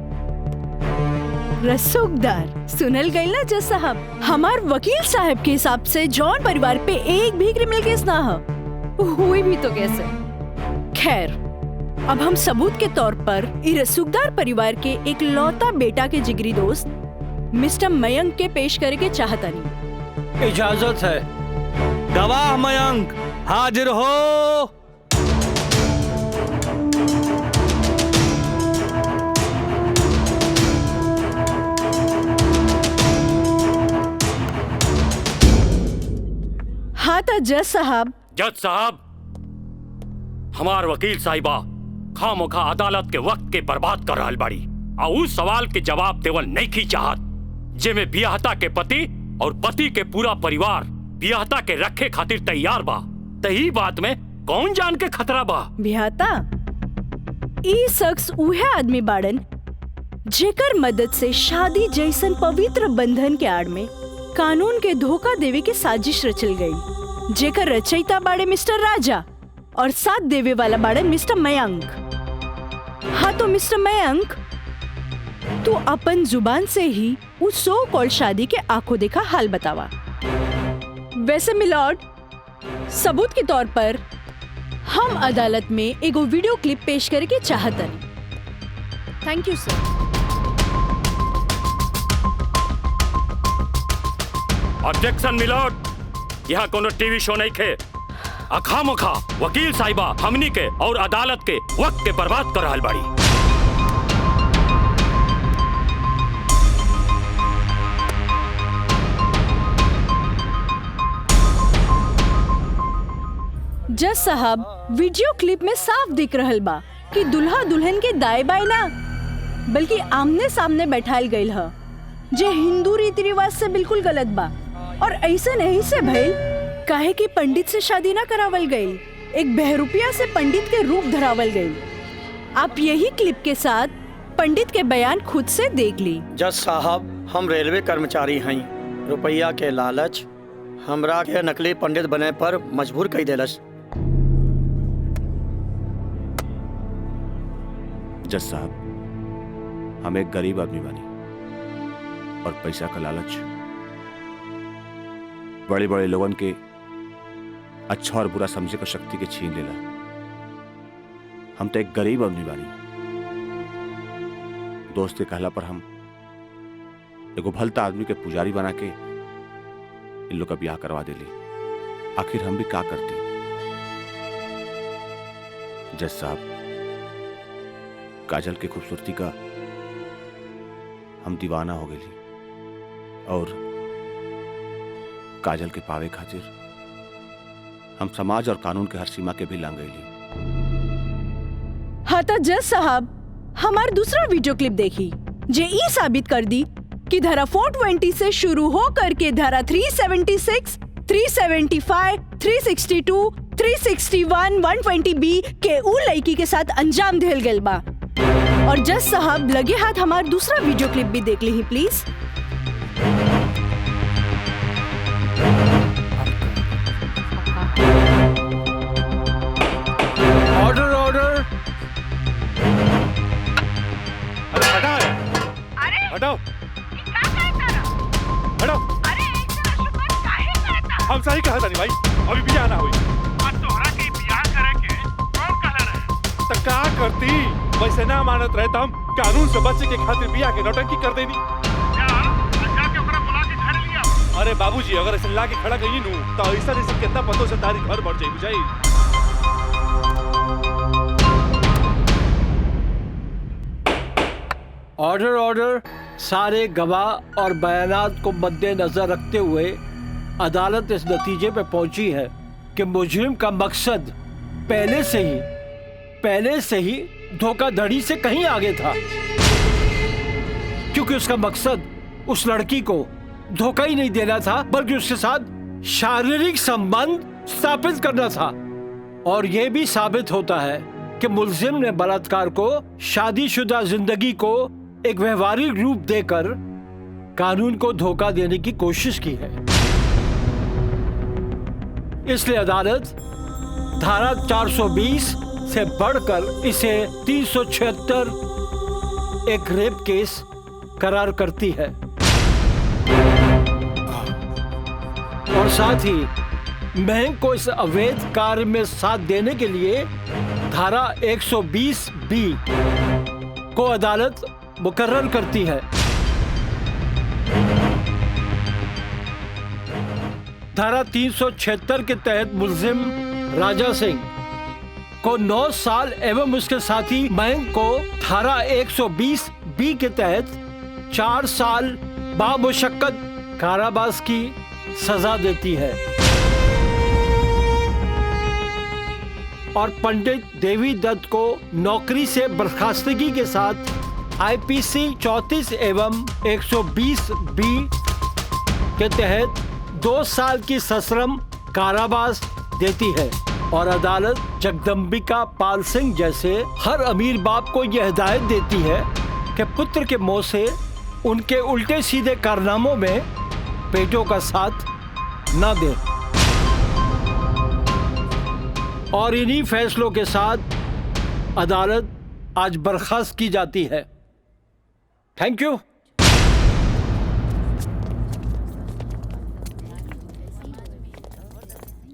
रसूखदार सुनल गई ना जज साहब, हमार वकील साहब के हिसाब से जॉन परिवार पे एक भी क्रिमिनल केस ना हुई भी तो कैसे। खैर, अब हम सबूत के तौर पर इस रसूखदार परिवार के एक लौता बेटा के जिगरी दोस्त मिस्टर मयंक के पेश करे के चाहता नहीं। इजाजत है। गवाह मयंक हाजिर हो। हाँ तो जज साहब। जज साहब, हमार वकील साहिबा खामोखा अदालत के वक्त के बर्बाद कर रहल बाड़ी और उस सवाल के जवाब देवल नहीं की चाहत जेमे बियाहता के पति और पति के पूरा परिवार बियाहता के रखे खातिर तैयार बा। तही बात में कौन जान के खतरा बा? बियाहता ई शख्स उहे आदमी बाड़न जेकर मदद से शादी जैसन पवित्र बंधन के आड़ में कानून के धोखा देवे के साजिश रचल गई, जेकर रचयिता बाड़े मिस्टर राजा और साथ देवे वाला बाड़े मिस्टर मयंक। हाँ तो मिस्टर मयंक, तू अपन जुबान से ही उस सो कॉल शादी के आंखों देखा हाल बतावा। वैसे मिलॉर्ड, सबूत के तौर पर हम अदालत में एगो वीडियो क्लिप पेश करके चाहतन। Thank you sir. Objection milord, यहाँ कोनो टीवी शो नहीं खे। अखामोखा वकील साहिबा हमनी के और अदालत के वक्त के बर्बाद कर रहल बाड़ी। जज साहब, वीडियो क्लिप में साफ दिख रहल बा कि दुल्हा दुल्हन के दाएं बाएं ना बल्कि आमने सामने बैठाल गईल ह, जे हिंदू रीति रिवाज से बिल्कुल गलत बा और ऐसे नहीं से भइल काहे कि पंडित से शादी ना करावल गई, एक बहरूपिया से पंडित के रूप धरावल गई। आप यही क्लिप के साथ पंडित के बयान खुद से देख ली। जज साहब, हम रेलवे कर्मचारी हैं, रुपया के लालच हमरा के नकली पंडित बने पर मजबूर कर देलस। जज साहब, हम एक गरीब आदमी बानी और पैसा का लालच बड़े बड़े लोगन के अच्छा और बुरा समझे का शक्ति के छीन लेला। हम तो एक गरीब आदमी बानी, दोस्त के कहला पर हम एगो भलता आदमी के पुजारी बना के इन लोग का ब्याह करवा देली। आखिर हम भी क्या करते? जज साहब, काजल की खूबसूरती का हम दीवाना हो गई और काजल के पावे खातिर हम समाज और कानून के हर सीमा के भी लांग गईली। हाँ तो जज साहब, हमार दूसरा वीडियो क्लिप देखी जे ई साबित कर दी कि धारा 420 से शुरू हो करके धारा 376, 375, 362, 361, 120B के उ लड़की के साथ अंजाम दिल गल बा। और जज साहब, लगे हाथ हमार दूसरा वीडियो क्लिप भी देख ली प्लीज। Order order. अरे हटाओ, हटाओ, हटाओ। हम सही कहा था नहीं भाई, अभी भी आना हुई। तोहरा के बियाह करे के कौन कहले रहे? तो का करती? वैसे ना मानत रहे तो हम कानून से बचे के खातिर बियाह के नौटंकी कर देनी। अरे बाबूजी अगर ऐसे ला के खड़ा कहीं नू तो ऐसा नहीं कितना पतों से तारी घर बढ़ जाई बुझाई। Order order. सारे गवाह और बयानात को मद्देनजर रखते हुए अदालत इस नतीजे पे पहुंची है कि मुजरिम का मकसद पहले से ही धोखाधड़ी से कहीं आगे था, क्योंकि उसका मकसद उस लड़की को धोखा ही नहीं देना था बल्कि उसके साथ शारीरिक संबंध स्थापित करना था। और यह भी साबित होता है कि मुलजिम ने बलात्कार को शादीशुदा जिंदगी को एक व्यवहारिक रूप देकर कानून को धोखा देने की कोशिश की है। इसलिए अदालत धारा 420 से बढ़कर इसे 376 एक रेप केस करार करती है और साथ ही महंग को इस अवैध कार्य में साथ देने के लिए धारा 120 बी को अदालत मुकर्रर करती है। धारा 376 के तहत मुलजिम राजा सिंह को 9 साल एवं उसके साथी महंग को धारा 120 बी के तहत 4 साल बामुशक्कत कारावास की सजा देती है और पंडित देवी दत्त को नौकरी से बर्खास्तगी के साथ आईपीसी 34 एवं 120 बी के तहत 2 साल की सश्रम कारावास देती है। और अदालत जगदम्बिका पाल सिंह जैसे हर अमीर बाप को यह हिदायत देती है कि पुत्र के मुंह से उनके उल्टे सीधे कारनामों में बेटों का साथ न दे। और इन्हीं फैसलों के साथ अदालत आज बर्खास्त की जाती है। Thank you.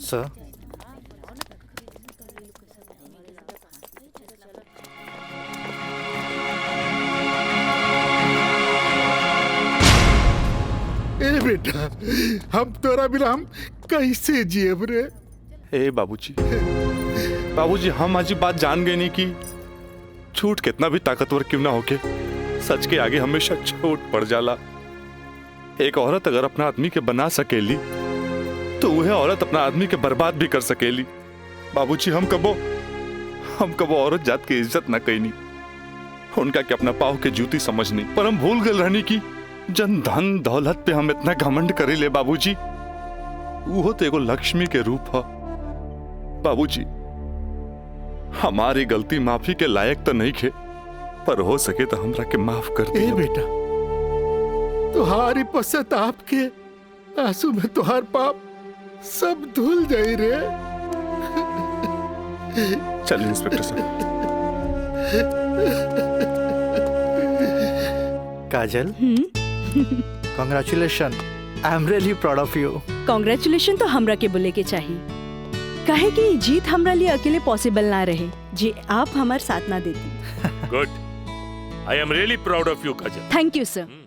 सर, ए बेटा, हम तोरा बिना हम कैसे जियब रे? ए बाबूजी हम आज बात जान गए नहीं कि झूठ कितना भी ताकतवर क्यों ना होके सच के आगे हमेशा छोट पड़ जाला। एक औरत अगर अपना आदमी के बना सकेली तो वह औरत अपना आदमी के बर्बाद भी कर सकेली। बाबूजी हम कबो औरत जात की इज्जत ना कईनी, उनका के अपना पाव के जूती समझनी, पर हम भूल गए रहनी की जन धन दौलत पे हम इतना घमंड करे ले। बाबूजी वो तो एगो लक्ष्मी के रूप है। बाबूजी हमारी गलती माफी के लायक तो नहीं खे, पर हो सके तो हमरा के माफ कर दे। बेटा, तुम्हारी पश्चाताप के आंसू में तुहार पाप सब धुल जाई रे। चलिए इंस्पेक्टर साहब। Kajal, congratulation, I am really proud of you. Congratulation तो हमरा के बोले के चाहिए, काहे कि जीत हमरा लिए अकेले पॉसिबल ना रहे जी आप हमार साथ ना देती। Good, I am really proud of you Kajal. Thank you sir.